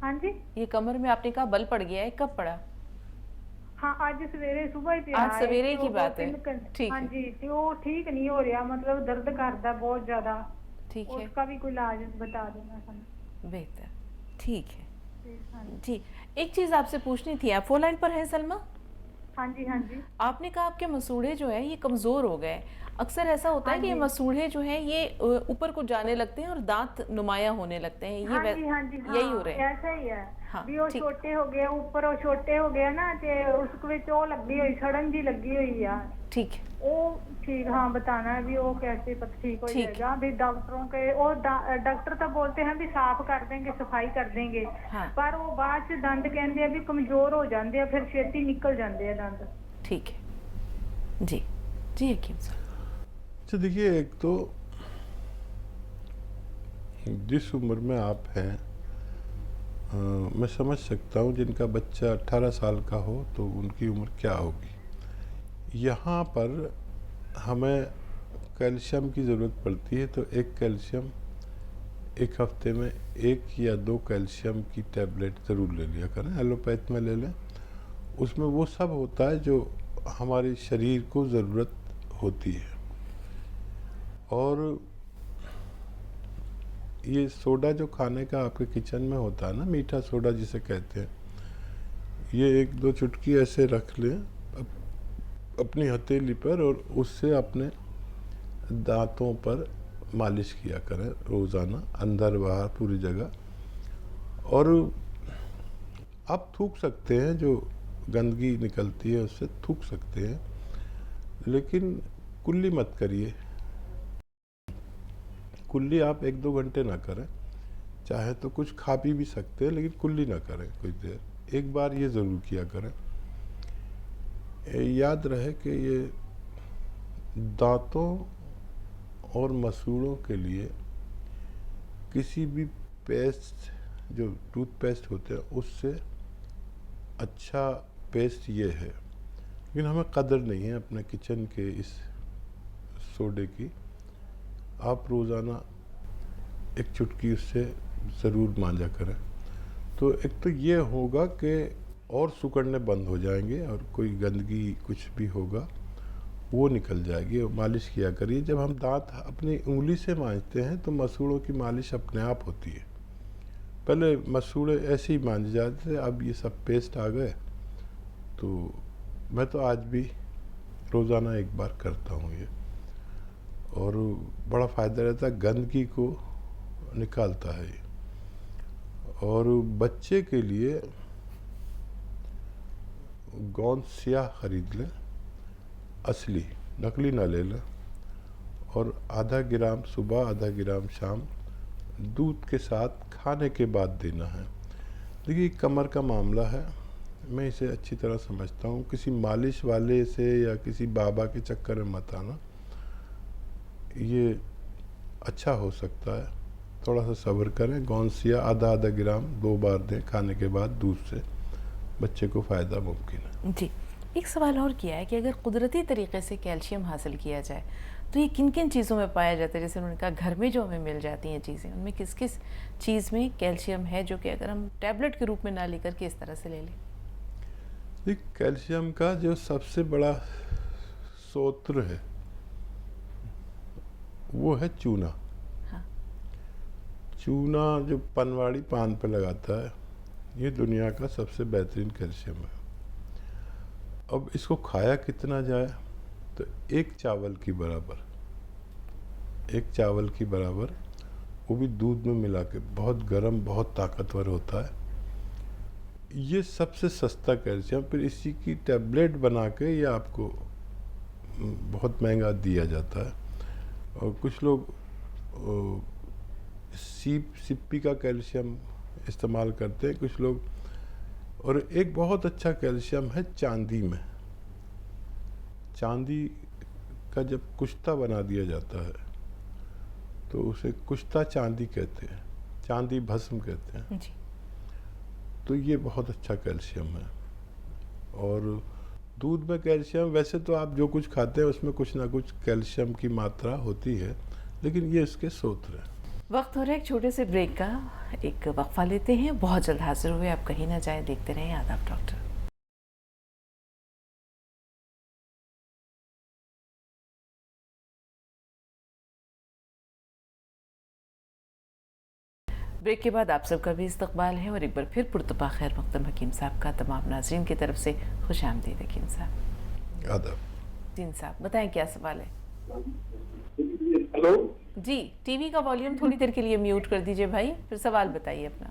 हाँ जी, ये कमर में आपने कहा बल पड़ गया है, कब पड़ा? हाँ आज सवेरे सुबह ही पिया आज है, सवेरे तो की वो बात है। 3 घंटे। ठीक हाँ है। जी, तो वो ठीक नहीं हो रहा, मतलब दर्द करता बहुत ज्यादा। ठीक है, उसका भी कोई इलाज बता देना ਸਾਨੂੰ। बेहतर, ठीक है। हाँ जी, एक चीज़ आपसे पूछनी थी, आप फोन लाइन पर हैं सलमा? जी, हाँ जी। आपने कहा आपके मसूड़े जो है ये कमज़ोर हो गए, अक्सर ऐसा होता है हाँ कि जी। मसूड़े जो हैं ये ऊपर को जाने लगते हैं और दांत नुमाया होने लगते हैं, ये हाँ जी, हाँ जी, हाँ, यही हो रहे हैं। ऐसा ही है। हाँ, भी वो ठीक। छोटे हो गए ऊपर, वो छोटे हो गए ना ते उसको विच ओ लगी हुई सड़न जी लगी हुई है। ठीक है, वो ठीक, हाँ बताना है भी वो कैसे पता ठीक हो ठीक। जाएगा। भी डॉक्टरों के वो डॉक्टर तो बोलते हैं भी साफ कर देंगे, सफाई कर देंगे, हाँ। पर वो बाद च दंद कहते हैं भी कमजोर हो जाते हैं, फिर छेती निकल जाते हैं दंद। ठीक है जी। जी हकीम साहब। अच्छा देखिए, एक तो जिस उम्र में आप हैं, मैं समझ सकता हूँ जिनका बच्चा 18 साल का हो तो उनकी उम्र क्या होगी। यहाँ पर हमें कैल्शियम की ज़रूरत पड़ती है, तो एक कैल्शियम एक हफ्ते में 1 या 2 कैल्शियम की टैबलेट ज़रूर ले लिया करें, एलोपैथ में ले लें। उसमें वो सब होता है जो हमारे शरीर को ज़रूरत होती है। और ये सोडा जो खाने का आपके किचन में होता है ना, मीठा सोडा जिसे कहते हैं, ये 1-2 चुटकी ऐसे रख लें अपनी हथेली पर और उससे अपने दांतों पर मालिश किया करें रोज़ाना, अंदर बाहर पूरी जगह। और आप थूक सकते हैं, जो गंदगी निकलती है उससे थूक सकते हैं, लेकिन कुल्ली मत करिए। कुल्ली आप 1-2 घंटे ना करें, चाहे तो कुछ खा पी भी सकते हैं, लेकिन कुल्ली ना करें कुछ देर। एक बार ये ज़रूर किया करें। याद रहे कि ये दांतों और मसूड़ों के लिए किसी भी पेस्ट, जो टूथपेस्ट होते हैं, उससे अच्छा पेस्ट ये है। लेकिन हमें कदर नहीं है अपने किचन के इस सोडे की। आप रोज़ाना 1 चुटकी उससे ज़रूर मांजा करें, तो एक तो ये होगा कि और सिकुड़ने बंद हो जाएंगे और कोई गंदगी कुछ भी होगा वो निकल जाएगी। और मालिश किया करिए। जब हम दांत अपनी उंगली से मांजते हैं तो मसूड़ों की मालिश अपने आप होती है। पहले मसूड़े ऐसे ही मांजे जाते थे, अब ये सब पेस्ट आ गए, तो मैं तो आज भी रोज़ाना 1 बार करता हूँ ये, और बड़ा फ़ायदा रहता है, गंदगी को निकालता है ये। और बच्चे के लिए गोंद स्याह खरीद लें, असली, नकली ना ले लें, और आधा ग्राम सुबह आधा ग्राम शाम दूध के साथ खाने के बाद देना है। देखिए कमर का मामला है, मैं इसे अच्छी तरह समझता हूँ। किसी मालिश वाले से या किसी बाबा के चक्कर में मत आना, ये अच्छा हो सकता है। थोड़ा सा सब्र करें। गौंसिया आधा ग्राम 2 बार दें खाने के बाद दूध से, बच्चे को फ़ायदा मुमकिन है। जी, एक सवाल और किया है कि अगर कुदरती तरीके से कैल्शियम हासिल किया जाए तो ये किन किन चीज़ों में पाया जाता है? जैसे उन्होंने कहा घर में जो हमें मिल जाती हैं चीज़ें, उनमें किस किस चीज़ में कैल्शियम है जो कि अगर हम टैबलेट के रूप में ना लेकर के इस तरह से ले लें? देखिए कैल्शियम का जो सबसे बड़ा स्रोत है वो है चूना। हाँ। चूना जो पनवाड़ी पान पे लगाता है, ये दुनिया का सबसे बेहतरीन कैल्शियम है। अब इसको खाया कितना जाए, तो 1 चावल की बराबर, 1 चावल की बराबर, वो भी दूध में मिला के, बहुत गर्म बहुत ताकतवर होता है। ये सबसे सस्ता कैल्शियम, फिर इसी की टैबलेट बना के ये आपको बहुत महंगा दिया जाता है। और कुछ लोग सिप्पी का कैल्शियम इस्तेमाल करते हैं कुछ लोग। और एक बहुत अच्छा कैल्शियम है चांदी में। चांदी का जब कुश्ता बना दिया जाता है तो उसे कुश्ता चांदी कहते हैं, चांदी भस्म कहते हैं जी। तो ये बहुत अच्छा कैल्शियम है। और दूध में कैल्शियम, वैसे तो आप जो कुछ खाते हैं उसमें कुछ ना कुछ कैल्शियम की मात्रा होती है, लेकिन ये इसके स्रोत हैं। वक्त हो रहा है एक छोटे से ब्रेक का, एक वक्फा लेते हैं, बहुत जल्द हाजिर हुए। आप कहीं ना जाएं, देखते रहें आदाब डॉक्टर। ब्रेक के बाद आप सबका भी इस्तकबाल है और एक बार फिर पुरतबा खैर मकदम हकीम साहब का तमाम नाज़रीन की तरफ से खुश आमदीद। हकीम साहब आदाब। तीन साहब बताएं क्या सवाल है? हेलो, जी, टीवी का वॉल्यूम थोड़ी देर के लिए म्यूट कर दीजिए भाई, फिर सवाल बताइए अपना।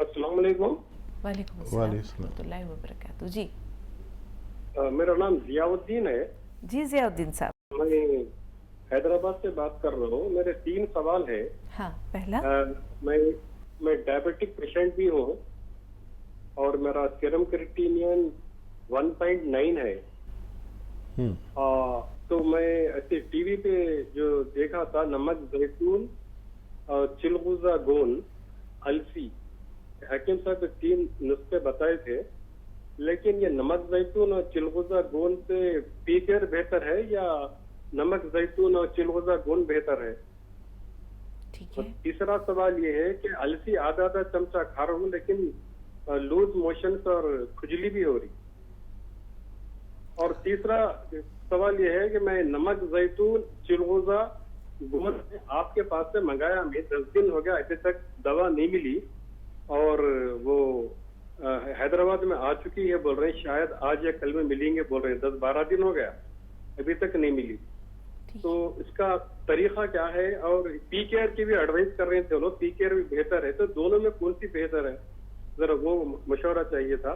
अस्सलाम वालेकुम। वालेकुम अस्सलाम वालेकुम अस्सलाम। रहमतुल्लाहि व बरकातहू। जी मेरा नाम जियाउद्दीन है। जी जियाउद्दीन साहब। मैं हैदराबाद से बात कर रहा हूँ। मेरे 3 सवाल है। हाँ, पहला। मैं डायबिटिक पेशेंट भी हूँ और मेरा सीरम क्रिएटिनिन 1.9 है। तो मैं ऐसे टीवी पे जो देखा था, नमक जैतून, चिलगोजा गोंद, अलसी, हकीम साहब 3 नुस्खे बताए थे, लेकिन ये नमक जैतून और चिलगोजा गोंद से पी केयर बेहतर है या नमक जैतून और चिलगोजा गोंद बेहतर है? ठीक और है। तीसरा सवाल ये है कि अलसी आधा चमचा खा रहा हूँ, लेकिन लूज मोशंस और खुजली भी हो रही। और तीसरा सवाल ये है कि मैं नमक जैतून चिलगोजा गोंद आपके पास से मंगाया, मैं 10 दिन हो गया, अभी तक दवा नहीं मिली। और वो हैदराबाद में आ चुकी है, बोल रहे हैं शायद आज या कल में मिलेंगे, बोल रहे हैं 10-12 दिन हो गया, अभी तक नहीं मिली। तो इसका तरीका क्या है? और पी केयर की भी एडवाइस कर रहे थे लोग, पी केयर भी बेहतर है, तो दोनों में कौन सी बेहतर है, जरा वो मशवरा चाहिए था।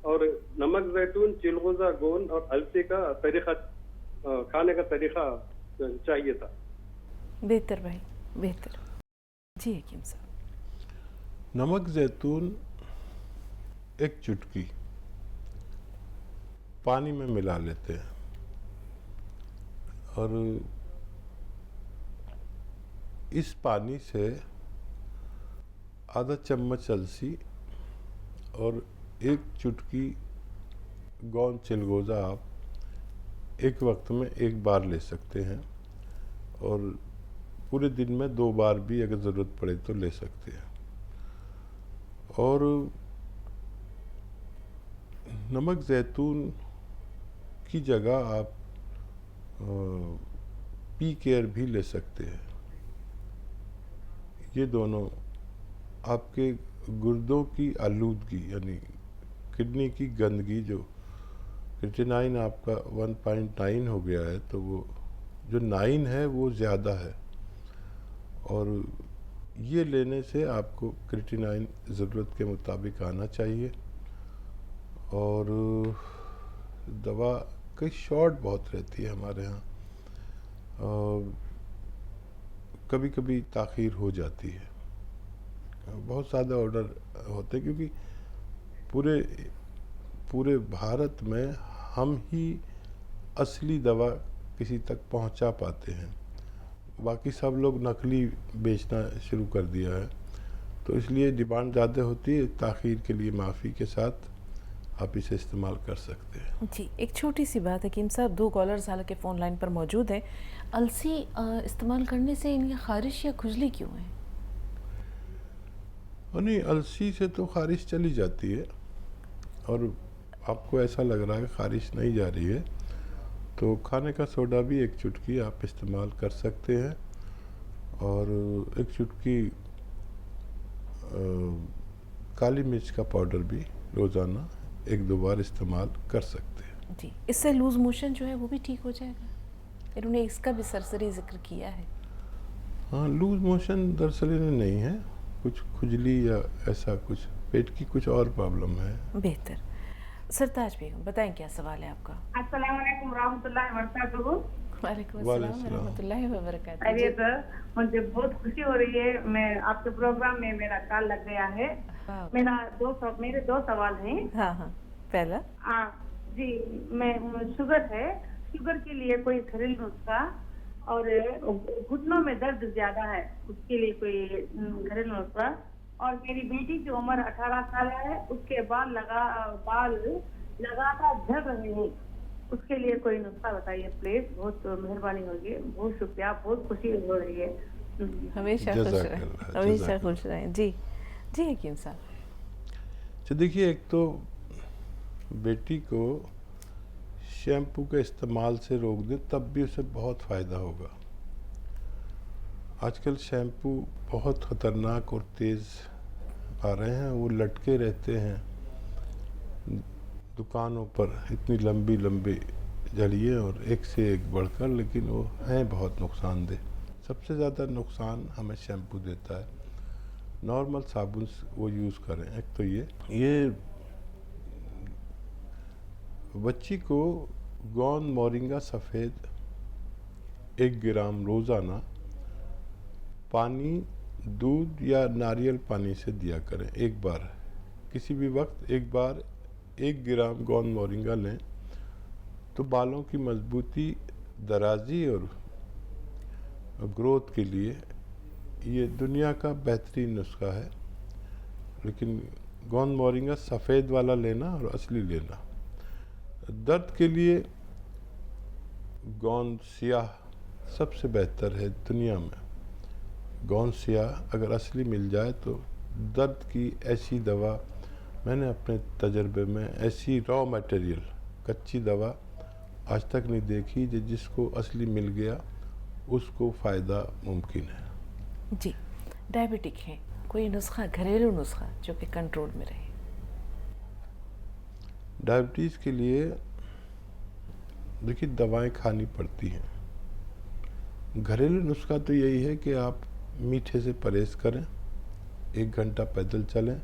और नमक जैतून, चिलगोजा गोंद और अलसी का तरीका, खाने का तरीका चाहिए था। बेहतर भाई, बेहतर। जी हकीम साहब। नमक जैतून एक चुटकी पानी में मिला लेते हैं और इस पानी से आधा चम्मच अलसी और एक चुटकी गोंद चिलगोजा आप एक वक्त में एक बार ले सकते हैं और पूरे दिन में 2 बार भी अगर ज़रूरत पड़े तो ले सकते हैं। और नमक जैतून की जगह आप पी केयर भी ले सकते हैं। ये दोनों आपके गुर्दों की आलूदगी यानी किडनी की गंदगी, जो क्रिएटिनिन आपका 1.9 हो गया है, तो वो जो 9 है वो ज़्यादा है और ये लेने से आपको क्रिएटिनिन ज़रूरत के मुताबिक आना चाहिए। और दवा की शॉर्ट बहुत रहती है हमारे यहाँ, कभी कभी ताख़ीर हो जाती है, बहुत ज़्यादा ऑर्डर होते हैं क्योंकि पूरे भारत में हम ही असली दवा किसी तक पहुंचा पाते हैं, बाकी सब लोग नकली बेचना शुरू कर दिया है, तो इसलिए डिमांड ज़्यादा होती है। ताख़ीर के लिए माफ़ी के साथ आप इसे इस्तेमाल कर सकते हैं। जी, एक छोटी सी बात हकीम साहब, 2 कॉलर्स हालांकि फ़ोन लाइन पर मौजूद हैं। अलसी इस्तेमाल करने से इनकी ख़ारिश या खुजली क्यों है? नहीं, अलसी से तो ख़ारिश चली जाती है और आपको ऐसा लग रहा है ख़ारिश नहीं जा रही है, तो खाने का सोडा भी एक चुटकी आप इस्तेमाल कर सकते हैं और एक चुटकी काली मिर्च का पाउडर भी रोज़ाना 1-2 बार इस्तेमाल कर सकते हैं। जी, इससे लूज़ मोशन जो है वो भी ठीक हो जाएगा? इन्होंने इसका भी सरसरी जिक्र किया है। हाँ, लूज़ मोशन दरअसल इन्हें नहीं है, कुछ खुजली या ऐसा कुछ पेट की कुछ और प्रॉब्लम है। बेहतर। सरताज बेगम बताएं क्या सवाल है आपका? अस्सलाम वालेकुम रहमतुल्लाहि व बरकातहू। वालेकुम अस्सलाम व रहमतुल्लाहि व बरकातहू। अरे सर, मुझे बहुत खुशी हो रही है, मैं आपके प्रोग्राम में मेरा कॉल लग गया है। मेरे 2 सवाल हैं। हाँ हाँ, पहला जी, मैं शुगर है, शुगर के लिए कोई घरेलू नुस्खा, और घुटनों में दर्द ज्यादा है, उसके लिए कोई घरेलू नुस्खा, और मेरी बेटी की उम्र 18 साल है, उसके बाल लगातार झड़ रहे हैं, उसके लिए कोई नुस्खा बताइए प्लीज, बहुत मेहरबानी होगी, बहुत शुक्रिया, बहुत खुशी हो रही है। हमेशा खुश रहें, हमेशा खुश रहें। जी जी हकीम साहब। तो देखिए, एक तो बेटी को शैम्पू के इस्तेमाल से रोक दें तब भी उसे बहुत फ़ायदा होगा। आजकल शैम्पू बहुत ख़तरनाक और तेज़ आ रहे हैं, वो लटके रहते हैं दुकानों पर, इतनी लंबी लंबी जरिए और एक से एक बढ़कर, लेकिन वो हैं बहुत नुकसानदेह। सबसे ज़्यादा नुकसान हमें शैम्पू देता है। नॉर्मल साबुन वो यूज़ करें। एक तो ये बच्ची को गोंद मोरिंगा सफ़ेद 1 ग्राम रोज़ाना पानी, दूध या नारियल पानी से दिया करें। एक बार किसी भी वक्त एक बार 1 ग्राम गोंद मोरिंगा लें तो बालों की मजबूती, दराजी और ग्रोथ के लिए ये दुनिया का बेहतरीन नुस्खा है। लेकिन गोंद मोरिंगा सफ़ेद वाला लेना और असली लेना। दर्द के लिए गोंद सियाह सबसे बेहतर है दुनिया में। गोंद सियाह अगर असली मिल जाए तो दर्द की ऐसी दवा, मैंने अपने तजर्बे में ऐसी रॉ मटेरियल कच्ची दवा आज तक नहीं देखी जिसको असली मिल गया उसको फ़ायदा मुमकिन है। जी, डायबिटिक है, कोई नुस्खा, घरेलू नुस्खा जो कि कंट्रोल में रहे? डायबिटीज़ के लिए देखिए दवाएं खानी पड़ती हैं। घरेलू नुस्खा तो यही है कि आप मीठे से परहेज़ करें, 1 घंटा पैदल चलें,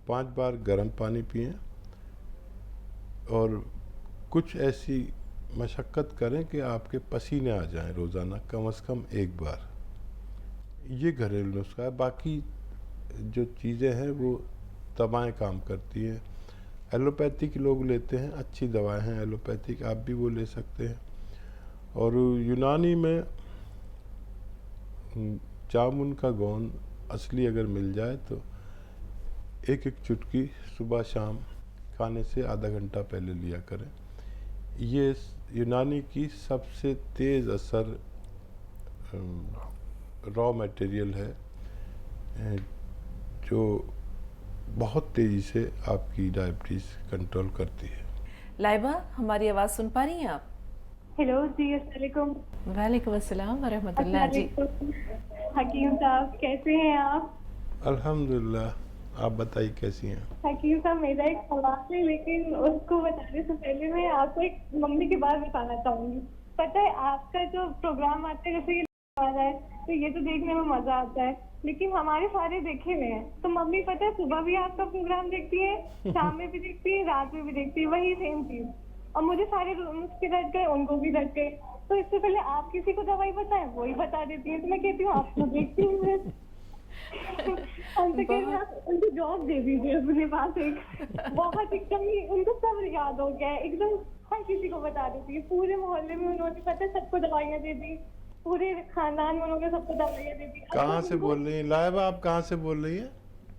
5 बार गर्म पानी पिएं और कुछ ऐसी मशक्क़त करें कि आपके पसीने आ जाएं रोज़ाना कम से कम 1 बार। ये घरेलू नुस्खा है। बाकी जो चीज़ें हैं वो दवाएं काम करती हैं। एलोपैथिक लोग लेते हैं, अच्छी दवाएं हैं एलोपैथिक, आप भी वो ले सकते हैं। और यूनानी में जामुन का गोंद असली अगर मिल जाए तो 1-1 चुटकी सुबह शाम खाने से आधा घंटा पहले लिया करें। ये यूनानी की सबसे तेज़ असर रॉ मटेरियल है जो बहुत तेज़ी से आपकी डायबिटीज़ कंट्रोल करती है। लाइबा, हमारी आवाज़ सुन पा रही हैं आप? हेलो जी, अस्सलाम वालेकुम अस्सलाम व रहमतुल्लाह जी। हकीम साहब कैसे हैं आप? अल्हम्दुलिल्लाह, आप बताइए कैसी हैं? हकीम साहब, मेरा एक सवाल है, लेकिन उसको बताने से पहले मैं आपको एक मम्मी की बात बताना चाहूँगी। पता है, आपका जो प्रोग्राम आता है, जैसे ये आ रहा है, तो ये तो देखने में मज़ा आता है, लेकिन हमारे सारे देखे हुए हैं। तो मम्मी पता है सुबह भी आपका प्रोग्राम देखती है, शाम में भी देखती है, रात में भी देखती है, वही सेम चीज़। और मुझे सारे नुस्खे रट गए, उनको भी रट गए। तो इससे पहले आप किसी को दवाई बताएं, वही बता देती है। तो मैं कहती हूँ आपको देखती हूँ मैं। उनको जॉब दे दीजिए अपने पास एक। बहुत एकदम ही उनको सब याद हो गया है, एकदम हर किसी को बता देती है। पूरे मोहल्ले में उन्होंने पता है सबको दवाइयाँ दे दी, पूरे खानदान में उन्होंने सबको दवाइयाँ दे दी। कहाँ से बोल रही हैं लाइबा, आप कहाँ से बोल रही हैं?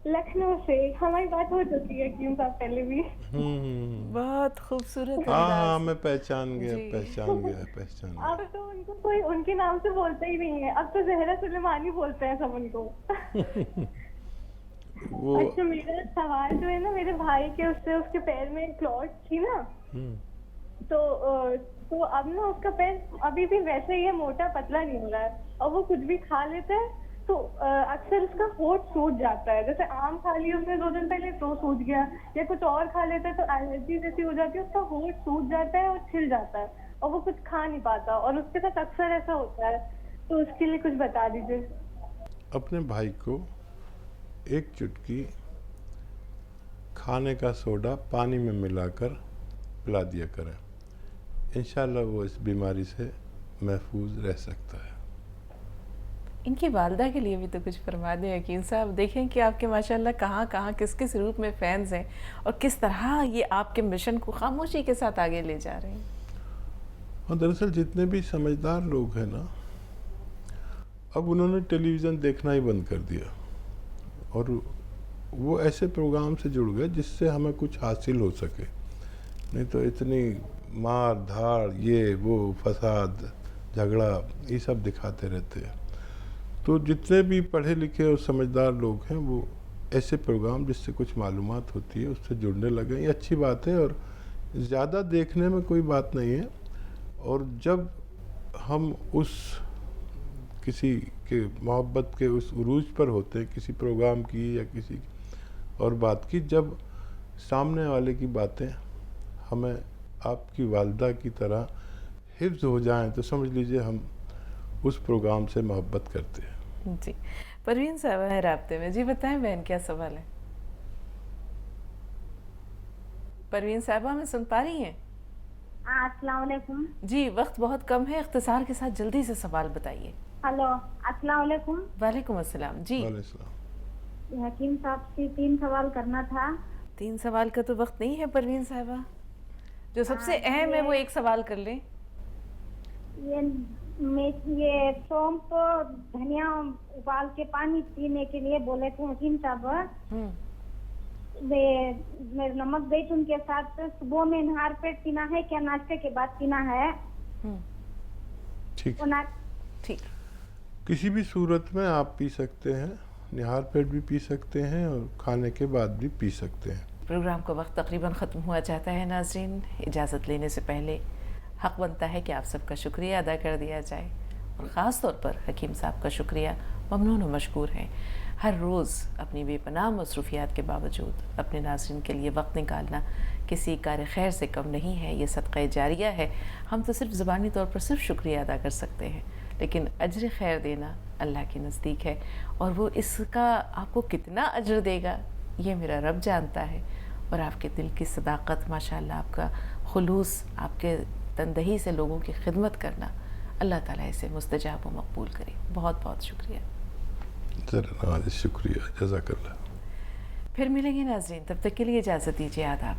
लखनऊ से। हमारी बात हो चुकी है क्यों साहब पहले भी। बहुत खूबसूरत। हाँ, मैं पहचान गया। अब तो उनको कोई उनके नाम से बोलता ही नहीं है, अब तो जहरा सुलेमानी बोलते हैं सब उनको। अच्छा, मेरा सवाल जो है ना, मेरे भाई के उसके पैर में क्लॉट थी ना, तो अब ना उसका पैर अभी भी वैसे ही है, मोटा पतला नहीं हो रहा है। और वो कुछ भी खा लेता है तो अक्सर उसका होठ सूज जाता है। जैसे आम खा लिया उसने 2 दिन पहले तो सूज गया, या कुछ और खा लेता है तो एलर्जी जैसी हो जाती है, उसका होठ सूज जाता है और छिल जाता है और वो कुछ खा नहीं पाता, और उसके साथ अक्सर ऐसा होता है। तो उसके लिए कुछ बता दीजिए। अपने भाई को 1 चुटकी खाने का सोडा पानी में मिलाकर पिला दिया करें, इंशाल्लाह वो इस बीमारी से महफूज रह सकता है। इनकी वालदा के लिए भी तो कुछ फरमा दें हकीम साहब। देखें कि आपके माशाल्लाह कहाँ किस किस रूप में फैंस हैं और किस तरह ये आपके मिशन को खामोशी के साथ आगे ले जा रहे हैं। और दरअसल जितने भी समझदार लोग हैं ना, अब उन्होंने टेलीविज़न देखना ही बंद कर दिया और वो ऐसे प्रोग्राम से जुड़ गए जिससे हमें कुछ हासिल हो सके। नहीं तो इतनी मार धाड़, ये वो फसाद, झगड़ा, ये सब दिखाते रहते हैं। तो जितने भी पढ़े लिखे और समझदार लोग हैं वो ऐसे प्रोग्राम जिससे कुछ मालूमात होती है उससे जुड़ने लगे। ये अच्छी बात है और ज़्यादा देखने में कोई बात नहीं है। और जब हम उस किसी के मोहब्बत के उस उरूज पर होते हैं, किसी प्रोग्राम की या किसी और बात की, जब सामने वाले की बातें हमें आपकी वालदा की तरह हिफ्ज़ हो जाएं तो समझ लीजिए हम उस प्रोग्राम से मोहब्बत करते हैं। जी, परवीन साहब है राब्ते में। जी बताएं बहन, क्या सवाल है? परवीन साहबा हमें सुन पा रही हैं? अस्सलाम वालेकुम। जी, वक्त बहुत कम है, इख्तिसार के साथ जल्दी से सवाल बताइए। हेलो, अस्सलाम वालेकुम। वालेकुम अस्सलाम। जी, वालेकुम। हकीम साहब से 3 सवाल करना था। 3 सवाल का तो वक्त नहीं है परवीन साहबा, जो सबसे अहम है वो एक सवाल कर लें। ये सौंफ धनिया उबाल के पानी पीने के लिए बोले थे हकीम साहब। मेरे नमक जैतून के साथ सुबह में नहार पेट पीना है क्या नाश्ते के बाद पीना है? ठीक, ठीक, किसी भी सूरत में आप पी सकते हैं, निहार पेट भी पी सकते हैं और खाने के बाद भी पी सकते हैं। प्रोग्राम का वक्त तकरीबन ख़त्म हुआ चाहता है नाज़रीन। इजाज़त लेने से पहले हक़ बनता है कि आप सबका शुक्रिया अदा कर दिया जाए, और ख़ास तौर पर हकीम साहब का शुक्रिया ममनून व मशकूर है। हर रोज़ अपनी बेपनाह मसरूफ़ियात के बावजूद अपने नाज़रीन के लिए वक्त निकालना किसी कार खैर से कम नहीं है, ये सदक़ा जारिया है। हम तो सिर्फ ज़बानी तौर पर सिर्फ शुक्रिया अदा कर सकते हैं, लेकिन अज्र खैर देना अल्लाह के नज़दीक है, और वो इसका आपको कितना अज्र देगा ये मेरा रब जानता है। और आपके दिल की सदाकत, माशाअल्लाह, आपका खुलूस, आपके तनदही से लोगों की खिदमत करना, अल्लाह ताला इसे मुस्तजाब व मकबूल करे। बहुत बहुत शुक्रिया। ज़रा शुक्रिया, जज़ाकल्लाह। फिर मिलेंगे नाज़रीन, तब तक के लिए इजाज़त दीजिए। आदाब।